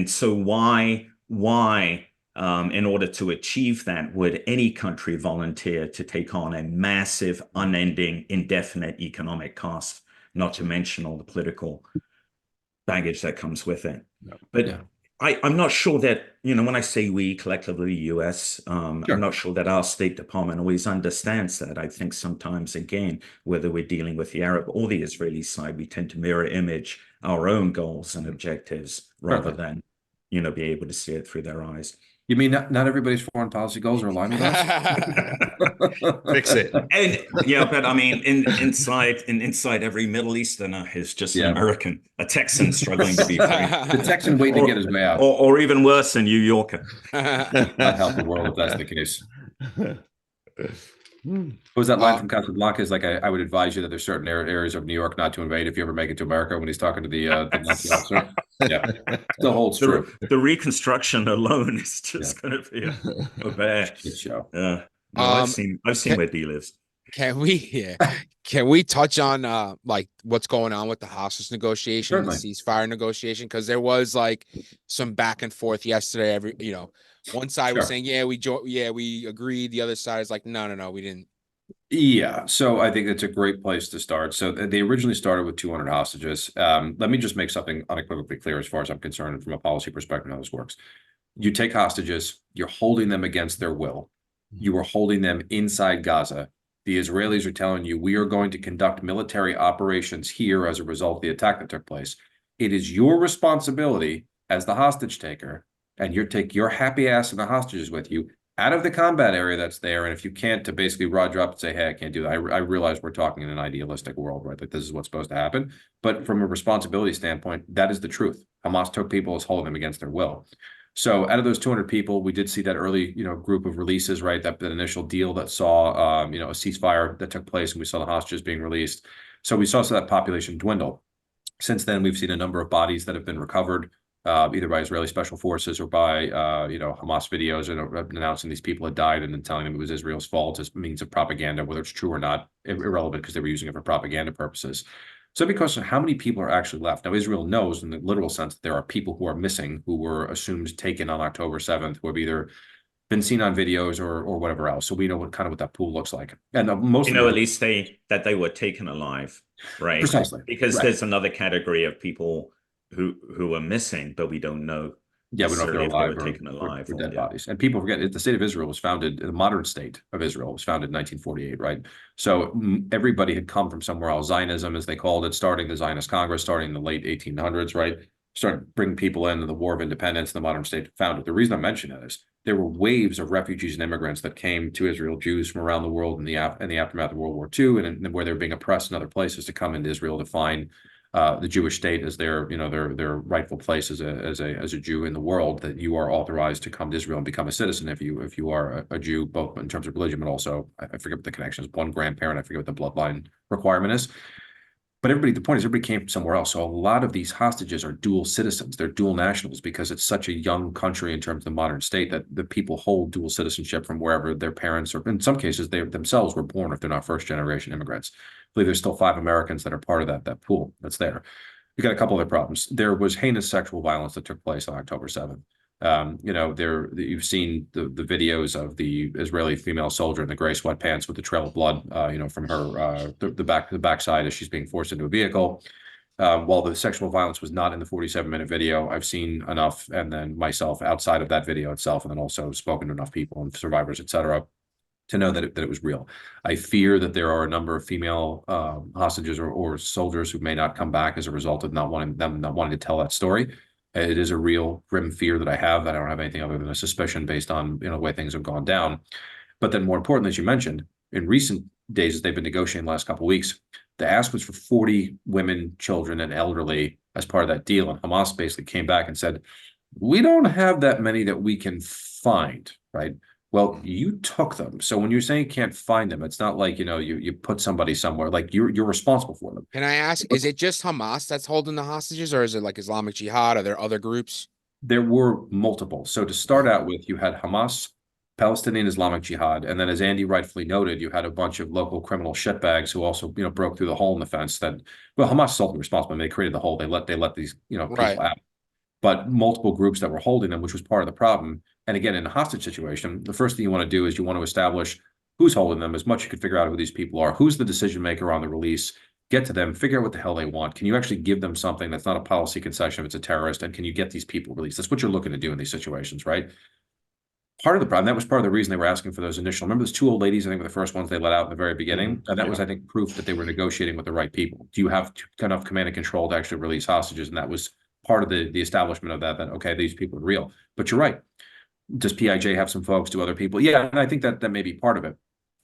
so why in order to achieve that would any country volunteer to take on a massive, unending, indefinite economic cost, not to mention all the political baggage that comes with it? But I'm not sure that, when I say we, collectively, U.S., I'm not sure that our State Department always understands that. I think sometimes, again, whether we're dealing with the Arab or the Israeli side, we tend to mirror image our own goals and objectives rather than, be able to see it through their eyes. You mean not everybody's foreign policy goals are aligned with us? Fix it. And but I mean, inside every Middle Easterner is just an American, a Texan struggling to be free. The Texan waiting to get his way out. Or even worse, a New Yorker. Not help the world if that's the case. What was that line from Casablanca? Is like, I would advise you that there's certain areas of New York not to invade if you ever make it to America, when he's talking to the Nazi officer. Yeah, still holds true. The reconstruction alone is just going to be a bad show. I've seen where D lives. Can we touch on like what's going on with the hostage negotiation and the Certainly. ceasefire negotiation? Because there was like some back and forth yesterday. One side was Sure. saying, we agreed. The other side is like, no, we didn't. Yeah, so I think it's a great place to start. So they originally started with 200 hostages. Let me just make something unequivocally clear as far as I'm concerned from a policy perspective how this works. You take hostages, you're holding them against their will. You are holding them inside Gaza. The Israelis are telling you, we are going to conduct military operations here as a result of the attack that took place. It is your responsibility as the hostage taker, and you take your happy ass and the hostages with you out of the combat area that's there. And if you can't, to basically rod drop and say, hey, I can't do that. I realize we're talking in an idealistic world, right? Like this is what's supposed to happen. But from a responsibility standpoint, that is the truth. Hamas took people as holding them against their will. So out of those 200 people, we did see that early, group of releases, right? That initial deal that saw, a ceasefire that took place, and we saw the hostages being released. So we saw that population dwindle. Since then, we've seen a number of bodies that have been recovered, either by Israeli special forces or by, Hamas videos and announcing these people had died and then telling them it was Israel's fault as means of propaganda, whether it's true or not, irrelevant because they were using it for propaganda purposes. So because of how many people are actually left. Now, Israel knows in the literal sense that there are people who are missing, who were assumed taken on October 7th, who have either been seen on videos or whatever else. So we know what that pool looks like. And most at least that they were taken alive, right? Precisely. Because right. There's another category of people who are missing, but we don't know. Yeah, we don't know if they're alive taken alive or dead bodies. And people forget the state of Israel was founded, the modern state of Israel was founded in 1948, right? So everybody had come from somewhere else. Zionism, as they called it, starting the Zionist Congress, starting in the late 1800s, right? Started bringing people into the War of Independence, the modern state founded. The reason I mention that is there were waves of refugees and immigrants that came to Israel, Jews from around the world in the aftermath of World War II, and where they were being oppressed in other places to come into Israel to find the Jewish state as their rightful place as a Jew in the world, that you are authorized to come to Israel and become a citizen if you are a Jew, both in terms of religion, but also I forget what the connection is. One grandparent, I forget what the bloodline requirement is. But the point is, everybody came from somewhere else. So a lot of these hostages are dual citizens. They're dual nationals because it's such a young country in terms of the modern state that the people hold dual citizenship from wherever their parents, or in some cases, they themselves were born if they're not first generation immigrants. I believe there's still 5 Americans that are part of that pool that's there. We got a couple other problems. There was heinous sexual violence that took place on October 7th. You've seen the videos of the Israeli female soldier in the gray sweatpants with the trail of blood, from her the backside as she's being forced into a vehicle. While the sexual violence was not in the 47-minute video, I've seen enough, and then myself outside of that video itself, and then also spoken to enough people and survivors, etc., to know that it was real. I fear that there are a number of female hostages or soldiers who may not come back as a result of not wanting to tell that story. It is a real grim fear that I have. I don't have anything other than a suspicion based on the way things have gone down. But then more importantly, as you mentioned, in recent days, as they've been negotiating the last couple of weeks, the ask was for 40 women, children, and elderly as part of that deal. And Hamas basically came back and said, we don't have that many that we can find, right? Well, you took them. So when you're saying you can't find them, it's not like, you put somebody somewhere, like you're responsible for them. Can I ask, is it just Hamas that's holding the hostages, or is it like Islamic Jihad? Are there other groups? There were multiple. So to start out with, you had Hamas, Palestinian Islamic Jihad, and then as Andy rightfully noted, you had a bunch of local criminal shitbags who also, broke through the hole in the fence that, well, Hamas is ultimately responsible. I mean, they created the hole. They let these, people out. But multiple groups that were holding them, which was part of the problem. And again, in a hostage situation, the first thing you want to do is you want to establish who's holding them, as much as you can figure out who these people are, who's the decision maker on the release, get to them, figure out what the hell they want. Can you actually give them something that's not a policy concession if it's a terrorist? And can you get these people released? That's what you're looking to do in these situations, right? Part of the problem, that was part of the reason they were asking for those initial, remember those 2 old ladies, I think were the first ones they let out in the very beginning. And that was, I think, proof that they were negotiating with the right people. Do you have enough command and control to actually release hostages? And that was part of the establishment of that, okay, these people are real. But you're right. Does PIJ have some folks? Do other people? Yeah, and I think that may be part of it.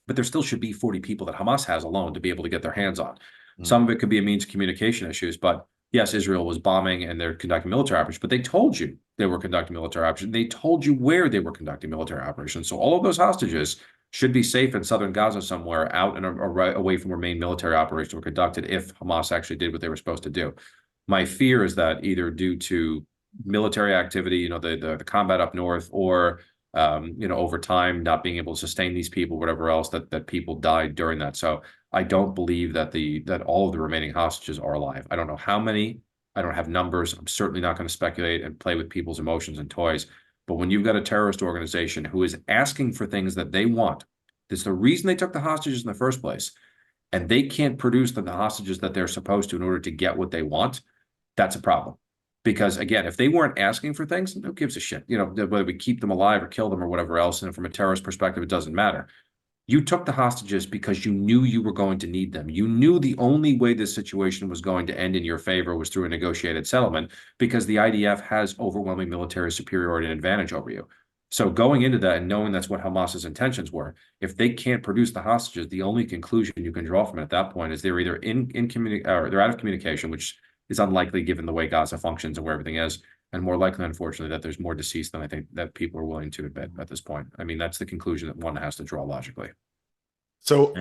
But there still should be 40 people that Hamas has alone to be able to get their hands on. Some of it could be a means of communication issues, but yes, Israel was bombing and they're conducting military operations, but they told you they were conducting military operations. They told you where they were conducting military operations. So all of those hostages should be safe in southern Gaza somewhere, out and away from where main military operations were conducted, if Hamas actually did what they were supposed to do. My fear is that either due to military activity, the combat up north, or over time, not being able to sustain these people, whatever else, that people died during that. So I don't believe that all of the remaining hostages are alive. I don't know how many. I don't have numbers. I'm certainly not going to speculate and play with people's emotions and toys. But when you've got a terrorist organization who is asking for things that they want, that's the reason they took the hostages in the first place, and they can't produce the hostages that they're supposed to in order to get what they want, that's a problem. Because again, if they weren't asking for things, who gives a shit? Whether we keep them alive or kill them or whatever else. And from a terrorist perspective, it doesn't matter. You took the hostages because you knew you were going to need them. You knew the only way this situation was going to end in your favor was through a negotiated settlement, because the IDF has overwhelming military superiority and advantage over you. So going into that and knowing that's what Hamas's intentions were, if they can't produce the hostages, the only conclusion you can draw from it at that point is they're either or they're out of communication, which is unlikely given the way Gaza functions and where everything is, and more likely, unfortunately, that there's more deceased than I think that people are willing to admit at this point. I mean, that's the conclusion that one has to draw logically. So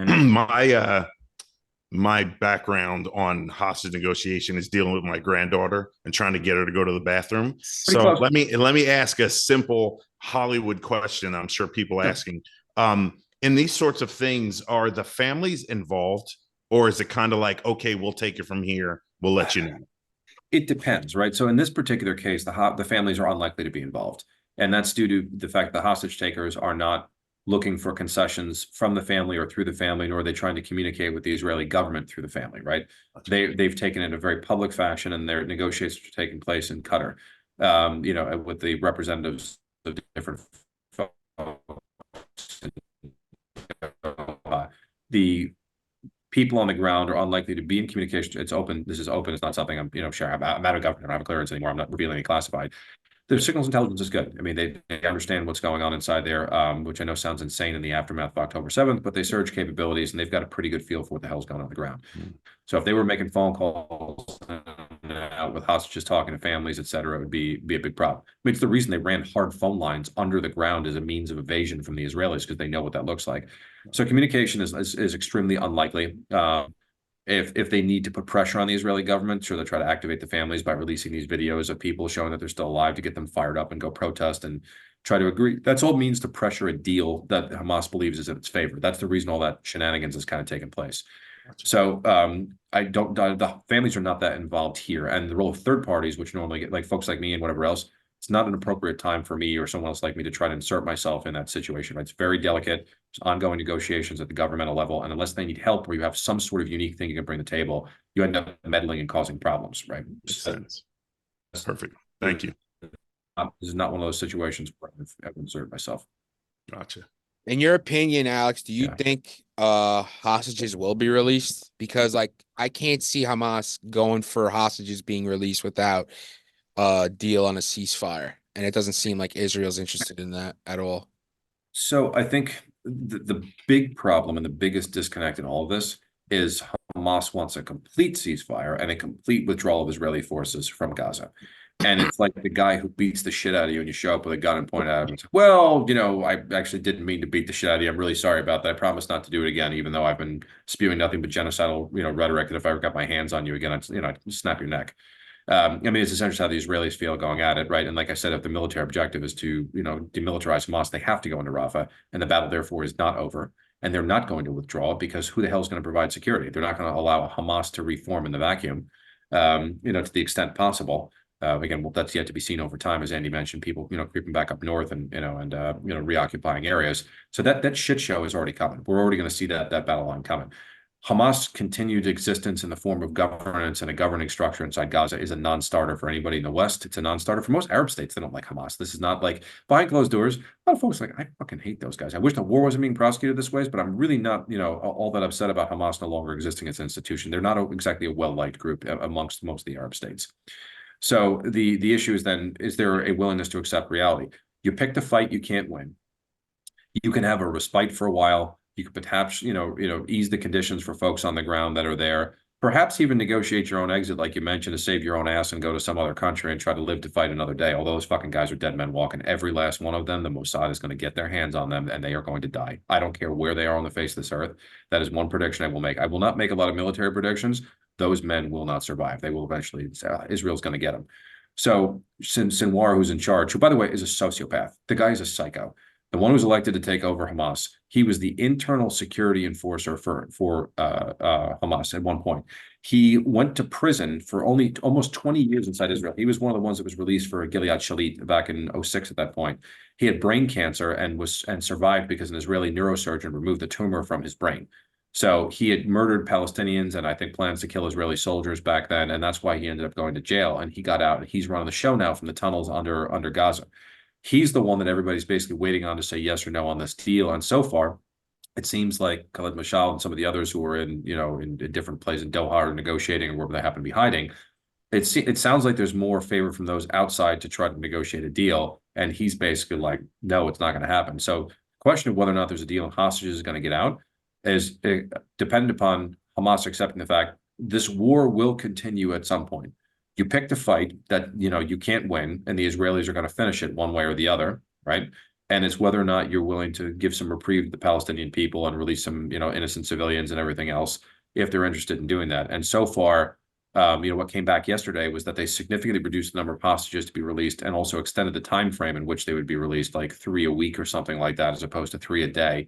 my background on hostage negotiation is dealing with my granddaughter and trying to get her to go to the bathroom. So let me ask a simple Hollywood question. I'm sure people asking, in these sorts of things, are the families involved, or is it kind of like, okay, we'll take it from here, we'll let you know? It depends, right? So in this particular case, the families are unlikely to be involved. And that's due to the fact that the hostage takers are not looking for concessions from the family or through the family, nor are they trying to communicate with the Israeli government through the family, right? They've taken it in a very public fashion, and their negotiations are taking place in Qatar, with the representatives of different folks. The people on the ground are unlikely to be in communication. It's open. This is open. It's not something I'm, sharing. I'm out of government. I don't have a clearance anymore. I'm not revealing any classified. Their signals intelligence is good. I mean, they understand what's going on inside there, which I know sounds insane in the aftermath of October 7th, but they surge capabilities, and they've got a pretty good feel for what the hell's going on the ground. So if they were making phone calls with hostages, talking to families, et cetera, it would be a big problem. I mean, it's the reason they ran hard phone lines under the ground as a means of evasion from the Israelis, because they know what that looks like. So communication is extremely unlikely. If they need to put pressure on the Israeli government, sure, they'll try to activate the families by releasing these videos of people showing that they're still alive to get them fired up and go protest and try to agree. That's all means to pressure a deal that Hamas believes is in its favor. That's the reason all that shenanigans has kind of taken place. So the families are not that involved here. And the role of third parties, which normally get like folks like me and whatever else, it's not an appropriate time for me or someone else like me to try to insert myself in that situation. It's very delicate. It's ongoing negotiations at the governmental level. And unless they need help or you have some sort of unique thing you can bring to the table, you end up meddling and causing problems, right? Sense. Perfect. Thank you. This is not one of those situations where I've inserted myself. Gotcha. In your opinion, Alex, do you think hostages will be released? Because I can't see Hamas going for hostages being released without a deal on a ceasefire, and it doesn't seem like Israel's interested in that at all. So I think the big problem and the biggest disconnect in all of this is Hamas wants a complete ceasefire and a complete withdrawal of Israeli forces from Gaza. And it's like the guy who beats the shit out of you and you show up with a gun and point at him and say, well, I actually didn't mean to beat the shit out of you. I'm really sorry about that. I promise not to do it again, even though I've been spewing nothing but genocidal, rhetoric. And if I ever got my hands on you again, I'd snap your neck. I mean, it's essentially how the Israelis feel going at it, right? And like I said, if the military objective is to, demilitarize Hamas, they have to go into Rafah, and the battle, therefore, is not over. And they're not going to withdraw because who the hell is going to provide security? They're not going to allow Hamas to reform in the vacuum, to the extent possible. Again, well, that's yet to be seen over time, as Andy mentioned. People, creeping back up north and reoccupying areas. So that shit show is already coming. We're already going to see that battle line coming. Hamas' continued existence in the form of governance and a governing structure inside Gaza is a non-starter for anybody in the West. It's a non-starter for most Arab states. They don't like Hamas. This is not like behind closed doors. A lot of folks are like, I fucking hate those guys. I wish the war wasn't being prosecuted this way, but I'm really not, all that upset about Hamas no longer existing as an institution. They're not exactly a well-liked group amongst most of the Arab states. So the issue is then, is there a willingness to accept reality? You pick the fight you can't win. You can have a respite for a while. You could perhaps, ease the conditions for folks on the ground that are there. Perhaps even negotiate your own exit, like you mentioned, to save your own ass and go to some other country and try to live to fight another day. All those fucking guys are dead men walking. Every last one of them, the Mossad is going to get their hands on them and they are going to die. I don't care where they are on the face of this earth. That is one prediction I will make. I will not make a lot of military predictions. Those men will not survive. They will eventually, Israel's going to get them. So Sinwar, who's in charge, who by the way is a sociopath, the guy is a psycho. The one who was elected to take over Hamas, he was the internal security enforcer for Hamas at one point. He went to prison for only almost 20 years inside Israel. He was one of the ones that was released for Gilead Shalit back in 2006 at that point. He had brain cancer and survived because an Israeli neurosurgeon removed the tumor from his brain. So he had murdered Palestinians and I think plans to kill Israeli soldiers back then. And that's why he ended up going to jail. And he got out and he's running the show now from the tunnels under Gaza. He's the one that everybody's basically waiting on to say yes or no on this deal. And so far, it seems like Khaled Mashal and some of the others who were in different places in Doha or negotiating or wherever they happen to be hiding, it sounds like there's more favor from those outside to try to negotiate a deal. And he's basically like, no, it's not going to happen. So the question of whether or not there's a deal and hostages is going to get out is dependent upon Hamas accepting the fact this war will continue at some point. You picked a fight that you can't win, and the Israelis are going to finish it one way or the other, right? And it's whether or not you're willing to give some reprieve to the Palestinian people and release some innocent civilians and everything else if they're interested in doing that. And so far, what came back yesterday was that they significantly reduced the number of hostages to be released and also extended the time frame in which they would be released, like 3 a week or something like that, as opposed to 3 a day,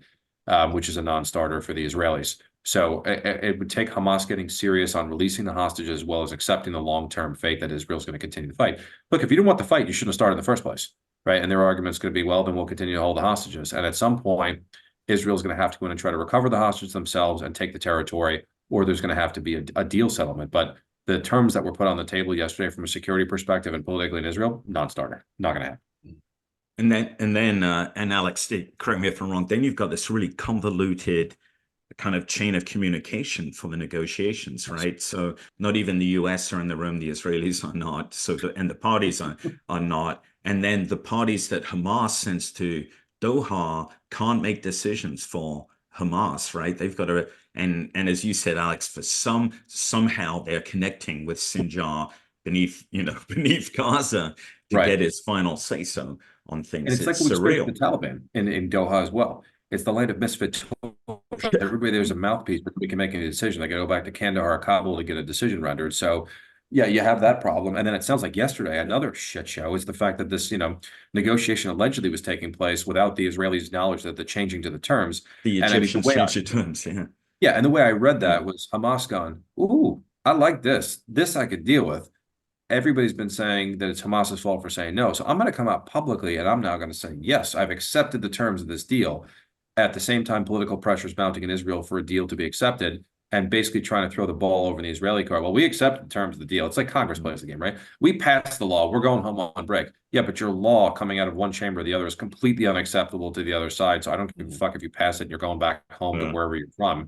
which is a non-starter for the Israelis. So it would take Hamas getting serious on releasing the hostages as well as accepting the long-term fate that Israel's going to continue to fight. Look, if you didn't want the fight, you shouldn't have started in the first place, right? And their argument's going to be, well, then we'll continue to hold the hostages. And at some point, Israel's going to have to go in and try to recover the hostages themselves and take the territory, or there's going to have to be a deal settlement. But the terms that were put on the table yesterday from a security perspective and politically in Israel, non-starter, not going to happen. And Alex, correct me if I'm wrong, then you've got this really convoluted kind of chain of communication for the negotiations, right? So not even the US are in the room, the Israelis are not, and the parties are not. And then the parties that Hamas sends to Doha can't make decisions for Hamas, right? They've got to, and as you said, Alex, for somehow they're connecting with Sinjar beneath Gaza to get his final say-so on things. And it's like surreal. The Taliban in Doha as well. It's the land of misfit toys. Everybody there's a mouthpiece, but we can make any decision. They got to go back to Kandahar or Kabul to get a decision rendered. So yeah, you have that problem. And then it sounds like yesterday, another shit show is the fact that this, negotiation allegedly was taking place without the Israelis' knowledge that the changing to the terms. The Egyptians changed the terms, yeah. Yeah, and the way I read that was Hamas gone, ooh, I like this. This I could deal with. Everybody's been saying that it's Hamas's fault for saying no. So I'm going to come out publicly and I'm now going to say, yes, I've accepted the terms of this deal. At the same time, political pressure is mounting in Israel for a deal to be accepted and basically trying to throw the ball over in the Israeli court. Well, we accept the terms of the deal. It's like Congress plays the game, right? We passed the law. We're going home on break. Yeah, but your law coming out of one chamber or the other is completely unacceptable to the other side. So I don't give a fuck if you pass it and you're going back home to wherever you're from.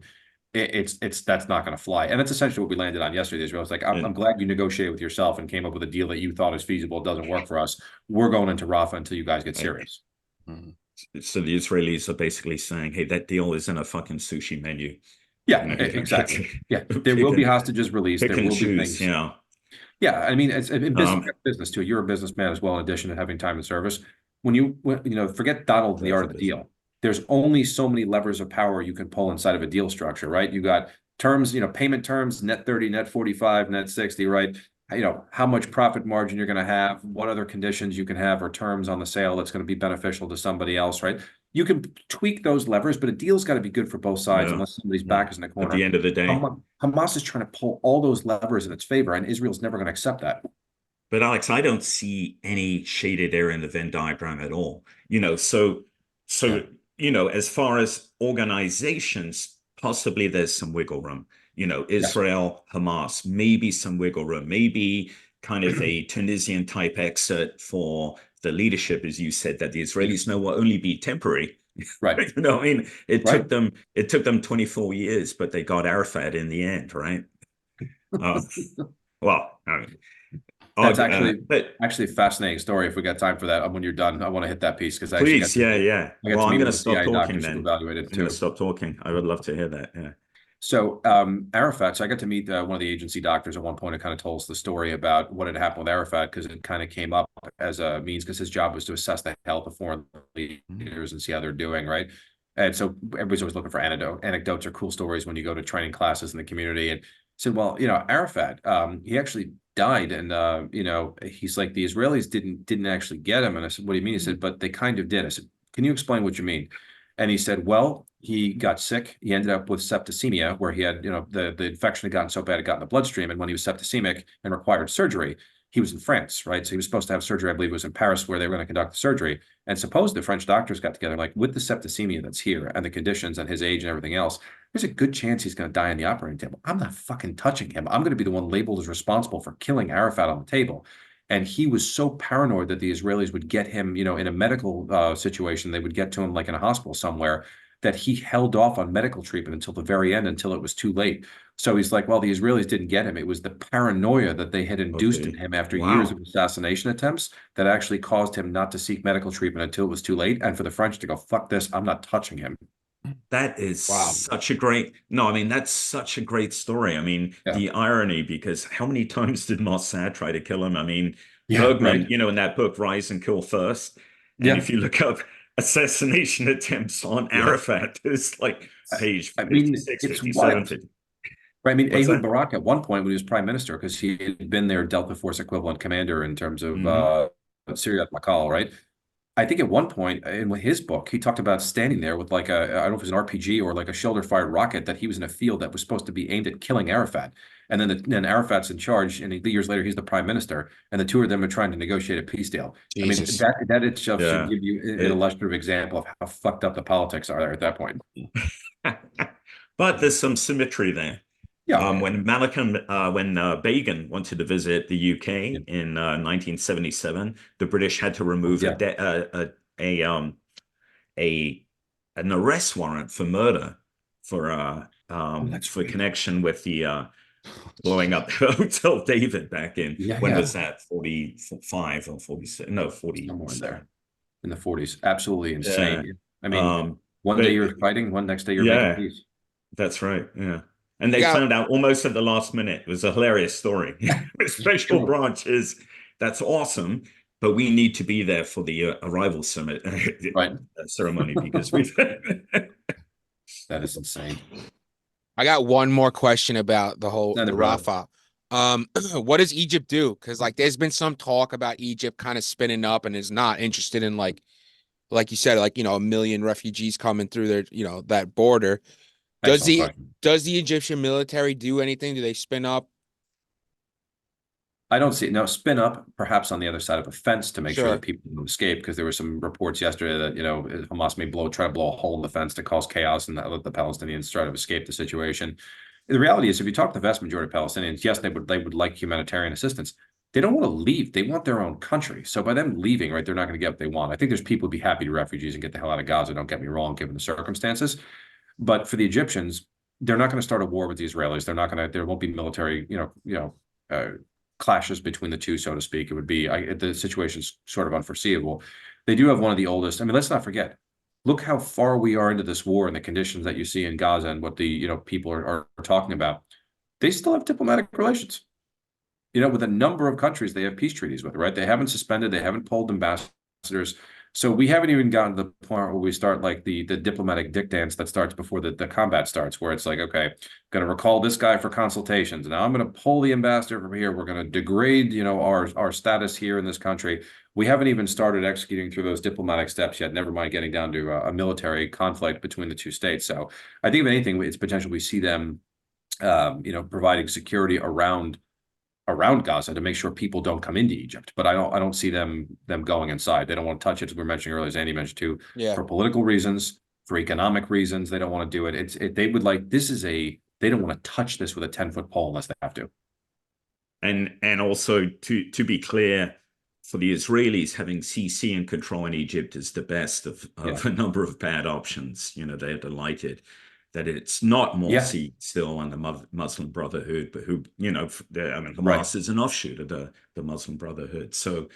That's not going to fly. And that's essentially what we landed on yesterday. Israel was like, I'm glad you negotiated with yourself and came up with a deal that you thought is feasible. It doesn't work for us. We're going into Rafah until you guys get serious. Mm-hmm. So the Israelis are basically saying, hey, that deal is in a fucking sushi menu. Yeah, exactly. Yeah, there will be hostages released. There will be things. Yeah. Yeah, I mean, it's in business too. You're a businessman as well, in addition to having time in service. When forget Donald and the art of the deal. There's only so many levers of power you can pull inside of a deal structure, right? You got terms, payment terms, net 30, net 45, net 60, right? How much profit margin you're going to have, what other conditions you can have or terms on the sale that's going to be beneficial to somebody else, right? You can tweak those levers, but a deal's got to be good for both sides unless somebody's back is in the corner. At the end of the day. Hamas is trying to pull all those levers in its favor, and Israel's never going to accept that. But Alex, I don't see any shaded area in the Venn diagram at all. As far as organizations, possibly there's some wiggle room. Israel, Hamas, maybe some wiggle room, maybe kind of a Tunisian type exit for the leadership, as you said, that the Israelis know will only be temporary. Right. It took them 24 years, but they got Arafat in the end, right? That's actually a fascinating story. If we got time for that, when you're done, I want to hit that piece because please, yeah. Well, I'm going to stop talking then. I'm going to stop talking. I would love to hear that. Yeah. So Arafat, so I got to meet one of the agency doctors at one point. It kind of told us the story about what had happened with Arafat because it kind of came up as a means because his job was to assess the health of foreign leaders and see how they're doing, right? And so everybody's always looking for anecdotes or cool stories when you go to training classes in the community. And said, well, Arafat, he actually died. And he's like, the Israelis didn't actually get him. And I said, what do you mean? He said, but they kind of did. I said, can you explain what you mean? And he said, well, he got sick. He ended up with septicemia, where he had, the infection had gotten so bad it got in the bloodstream. And when he was septicemic and required surgery, he was in France, right? So he was supposed to have surgery. I believe it was in Paris where they were going to conduct the surgery. And suppose the French doctors got together, like, with the septicemia that's here and the conditions and his age and everything else, there's a good chance he's going to die on the operating table. I'm not fucking touching him. I'm going to be the one labeled as responsible for killing Arafat on the table. And he was so paranoid that the Israelis would get him, in a medical situation, they would get to him like in a hospital somewhere, that he held off on medical treatment until the very end, until it was too late. So he's like, well, the Israelis didn't get him. It was the paranoia that they had induced in him after years of assassination attempts that actually caused him not to seek medical treatment until it was too late. And for the French to go, fuck this, I'm not touching him. That is such a great, that's such a great story. I mean, the irony, because how many times did Mossad try to kill him? I mean, Bergman, right. in that book, Rise and Kill First. And if you look up assassination attempts on Arafat, it's like page 56, 57. Right. I mean, Ehud Barak at one point when he was prime minister, because he had been their Delta Force equivalent commander in terms of Syriat Makal, right? I think at one point in his book, he talked about standing there with like I don't know if it was an RPG or like a shoulder-fired rocket, that he was in a field that was supposed to be aimed at killing Arafat. And then Arafat's in charge, and years later, he's the prime minister, and the two of them are trying to negotiate a peace deal. Jesus. I mean, that itself should give you an illustrative example of how fucked up the politics are there at that point. But there's some symmetry there. When Begin wanted to visit the UK in 1977, the British had to remove an arrest warrant for murder for connection with the blowing up the Hotel David back in when was that, 45 or 46? No, 40 there in the 40s. Absolutely insane. I mean, one day you're fighting, next day you're making peace. That's right. Yeah. And they found out almost at the last minute. It was a hilarious story. Special branches, that's awesome, but we need to be there for the arrival summit ceremony because we've. That is insane. I got one more question about the whole Rafah. What does Egypt do? Because there's been some talk about Egypt kind of spinning up and is not interested in like you said, a million refugees coming through their, that border. Does the Egyptian military do anything? Do they spin up? I don't see it. No, spin up perhaps on the other side of a fence to make sure that people don't escape, because there were some reports yesterday that, Hamas may try to blow a hole in the fence to cause chaos and let the Palestinians try to escape the situation. The reality is, if you talk to the vast majority of Palestinians, yes, they would like humanitarian assistance. They don't want to leave. They want their own country. So by them leaving, right, they're not going to get what they want. I think there's people who'd be happy to refugees and get the hell out of Gaza. Don't get me wrong, given the circumstances. But for the Egyptians, they're not going to start a war with the Israelis. They're not going to. There won't be military, clashes between the two, so to speak. It would be the situation's sort of unforeseeable. They do have one of the oldest. I mean, let's not forget. Look how far we are into this war and the conditions that you see in Gaza and what the people are talking about. They still have diplomatic relations. With a number of countries they have peace treaties with. Right? They haven't suspended. They haven't pulled ambassadors. So we haven't even gotten to the point where we start like the diplomatic dick dance that starts before the combat starts, where it's like, okay, I'm going to recall this guy for consultations. Now I'm going to pull the ambassador from here. We're going to degrade, our status here in this country. We haven't even started executing through those diplomatic steps yet, never mind getting down to a military conflict between the two states. So I think if anything, it's potential we see them, providing security around Gaza to make sure people don't come into Egypt. But I don't see them going inside. They don't want to touch it, as we were mentioning earlier, as Andy mentioned too, for political reasons, for economic reasons. They don't want to do it. They would like, they don't want to touch this with a 10-foot pole unless they have to. And also to be clear, for the Israelis, having Sisi in control in Egypt is the best of a number of bad options. They're delighted that it's not Morsi still on the Muslim Brotherhood, but who, Hamas is an offshoot of the Muslim Brotherhood. So,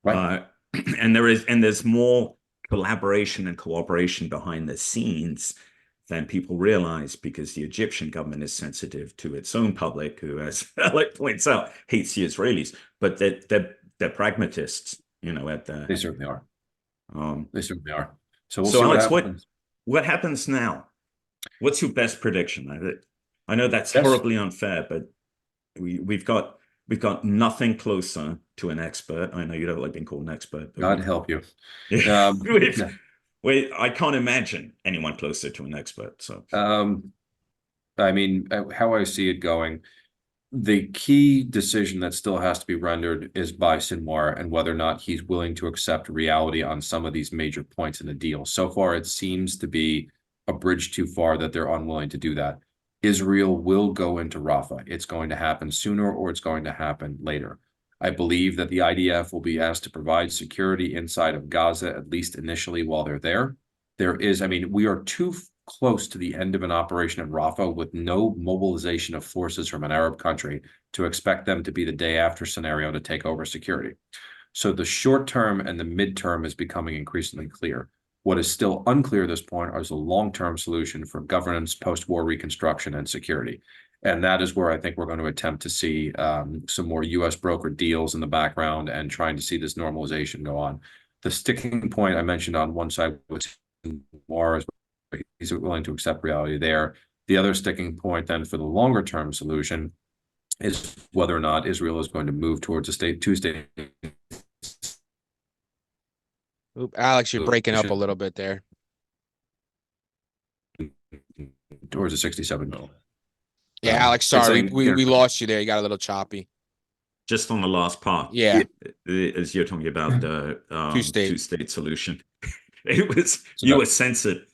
and there's more collaboration and cooperation behind the scenes than people realize, because the Egyptian government is sensitive to its own public, who, as Alec points out, hates the Israelis, but they're pragmatists, They certainly are. They certainly are. So we'll see Alex, what happens now? What's your best prediction? I know that's horribly unfair, but we've got we've got nothing closer to an expert. I know you don't like being called an expert, but God help you. I can't imagine anyone closer to an expert. So, I mean, how I see it going, the key decision that still has to be rendered is by Sinwar and whether or not he's willing to accept reality on some of these major points in the deal. So far, it seems to be a bridge too far that they're unwilling to do that. Israel will go into Rafah. It's going to happen sooner or it's going to happen later. I believe that the IDF will be asked to provide security inside of Gaza, at least initially while they're there. I mean, we are too close to the end of an operation in Rafah with no mobilization of forces from an Arab country to expect them to be the day after scenario to take over security. So the short term and the midterm is becoming increasingly clear. What is still unclear at this point is a long-term solution for governance, post-war reconstruction, and security. And that is where I think we're going to attempt to see some more U.S. brokered deals in the background and trying to see this normalization go on. The sticking point I mentioned on one side was war is he's willing to accept reality there. The other sticking point then for the longer term solution is whether or not Israel is going to move towards a two-state. Oop, Alex, you're breaking up a little bit there. Towards a 67. Yeah, Alex, sorry, we lost you there. You got a little choppy. Just on the last part. Yeah. As you're talking about the two-state solution. You were censored.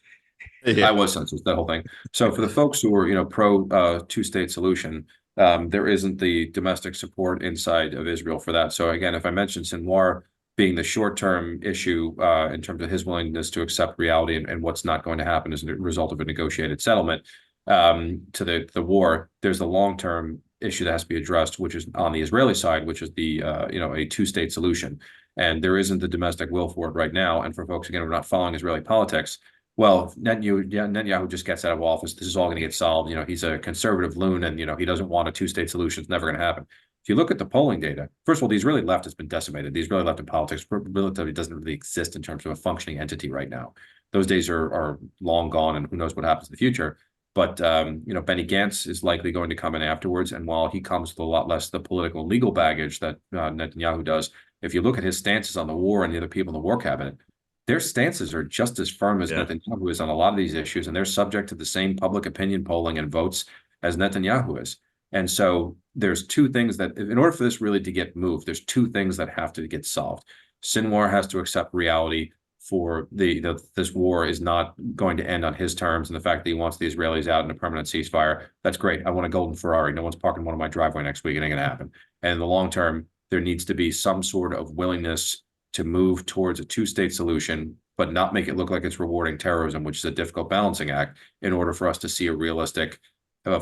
I was censored, that whole thing. So for the folks who are, pro two-state solution, there isn't the domestic support inside of Israel for that. So again, if I mentioned Sinwar being the short-term issue in terms of his willingness to accept reality and what's not going to happen as a result of a negotiated settlement to the war, there's the long-term issue that has to be addressed, which is on the Israeli side, which is the a two-state solution. And there isn't the domestic will for it right now. And for folks, again, who are not following Israeli politics, well, Netanyahu just gets out of office. This is all going to get solved. He's a conservative loon and, he doesn't want a two-state solution. It's never going to happen. If you look at the polling data, first of all, the Israeli left has been decimated. The Israeli left in politics relatively doesn't really exist in terms of a functioning entity right now. Those days are long gone, and who knows what happens in the future. But, Benny Gantz is likely going to come in afterwards. And while he comes with a lot less the political and legal baggage that Netanyahu does, if you look at his stances on the war and the other people in the war cabinet, their stances are just as firm as Netanyahu is on a lot of these issues. And they're subject to the same public opinion polling and votes as Netanyahu is. And so there's two things that, in order for this really to get moved, there's two things that have to get solved. Sinwar has to accept reality for this war is not going to end on his terms, and the fact that he wants the Israelis out in a permanent ceasefire, that's great. I want a golden Ferrari. No one's parking one of my driveway next week. It ain't going to happen. And in the long term, there needs to be some sort of willingness to move towards a two-state solution, but not make it look like it's rewarding terrorism, which is a difficult balancing act, in order for us to see a realistic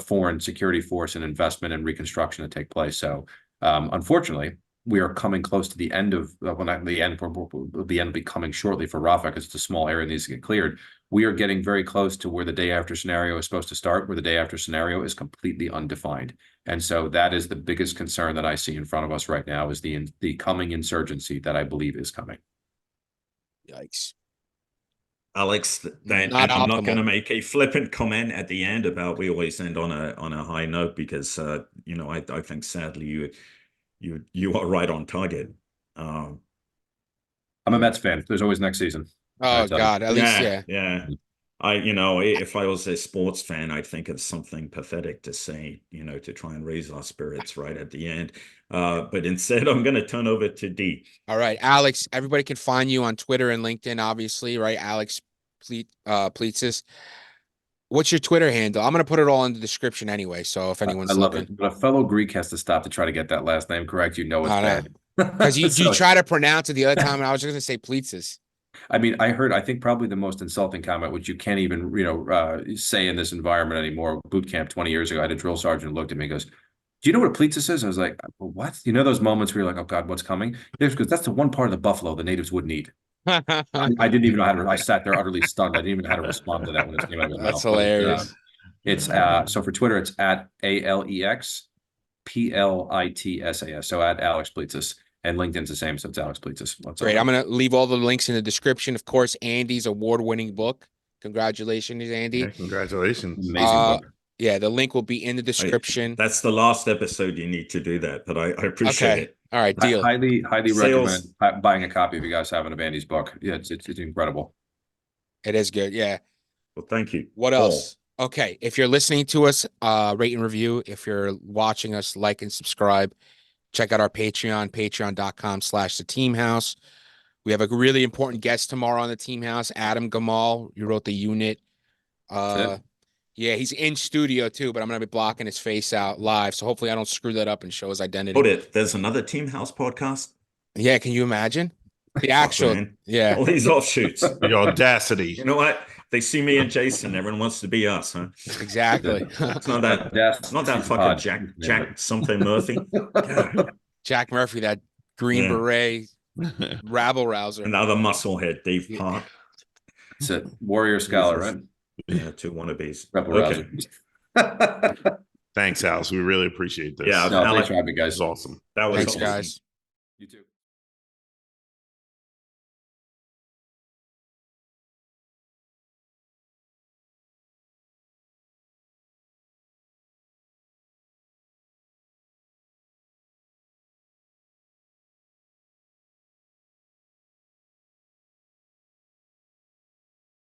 foreign security force and investment and reconstruction to take place. So unfortunately, we are coming close to the end of the end will be coming shortly for Rafah, because it's a small area that needs to get cleared. We are getting very close to where the day after scenario is supposed to start, where the day after scenario is completely undefined. And so that is the biggest concern that I see in front of us right now, is the coming insurgency that I believe is coming. Yikes. Alex, I'm not going to make a flippant comment at the end about we always end on a high note, because I think sadly you are right on target. I'm a Mets fan. There's always next season. Oh God, at least yeah. If I was a sports fan, I'd think of something pathetic to say, to try and raise our spirits right at the end. But instead, I'm going to turn over to D. All right, Alex, everybody can find you on Twitter and LinkedIn, obviously, right? Alex Plitsas. What's your Twitter handle? I'm going to put it all in the description anyway. So if anyone's looking. It, but a fellow Greek has to stop to try to get that last name correct. It's bad. Because you try to pronounce it the other time, and I was just going to say Plitsas. I mean, I think probably the most insulting comment, which you can't even, say in this environment anymore. Boot camp 20 years ago, I had a drill sergeant who looked at me and goes, "Do you know what a Plitsas is?" I was like, well, "What?" Those moments where you're like, "Oh God, what's coming?" Because that's the one part of the buffalo the natives wouldn't eat. I didn't even know how to. I sat there utterly stunned. I didn't even know how to respond to that when it came out of his mouth. That's hilarious. It's so for Twitter, it's at ALEX PLITSAS. So at Alex Plitsas. And LinkedIn's the same, so it's Alex Plitsas. Great. I'm going to leave all the links in the description. Of course, Andy's award-winning book. Congratulations, Andy. Yeah, congratulations. Amazing book. Yeah, the link will be in the description. That's the last episode you need to do that, but I appreciate Okay. it. All right, deal. Highly Sales. recommend buying a copy if you guys haven't of Andy's book. Yeah, it's incredible. It is good. Yeah. Well, thank you. What Paul. else? Okay. If you're listening to us, rate and review. If you're watching us, like and subscribe. Check out our Patreon, patreon.com/the team house. We have a really important guest tomorrow on the team house, Adam Gamal. You wrote the unit. Yeah, he's in studio too, but I'm going to be blocking his face out live. So hopefully I don't screw that up and show his identity. Hold it. There's another Team House podcast. Yeah. Can you imagine? The actual, Man. yeah. All these offshoots. The audacity. You know what? They see me and Jason. Everyone wants to be us, huh? Exactly. It's not that fucking Jack something Murphy. God. Jack Murphy, that Green Beret rabble rouser. Another musclehead, Dave Park. It's a warrior scholar, right? Yeah, two wannabes. Rebel rouser. Thanks, Alice. We really appreciate this. Yeah, No, Alex, thanks for having me, guys. It's awesome. that was Thanks, awesome. guys. You too.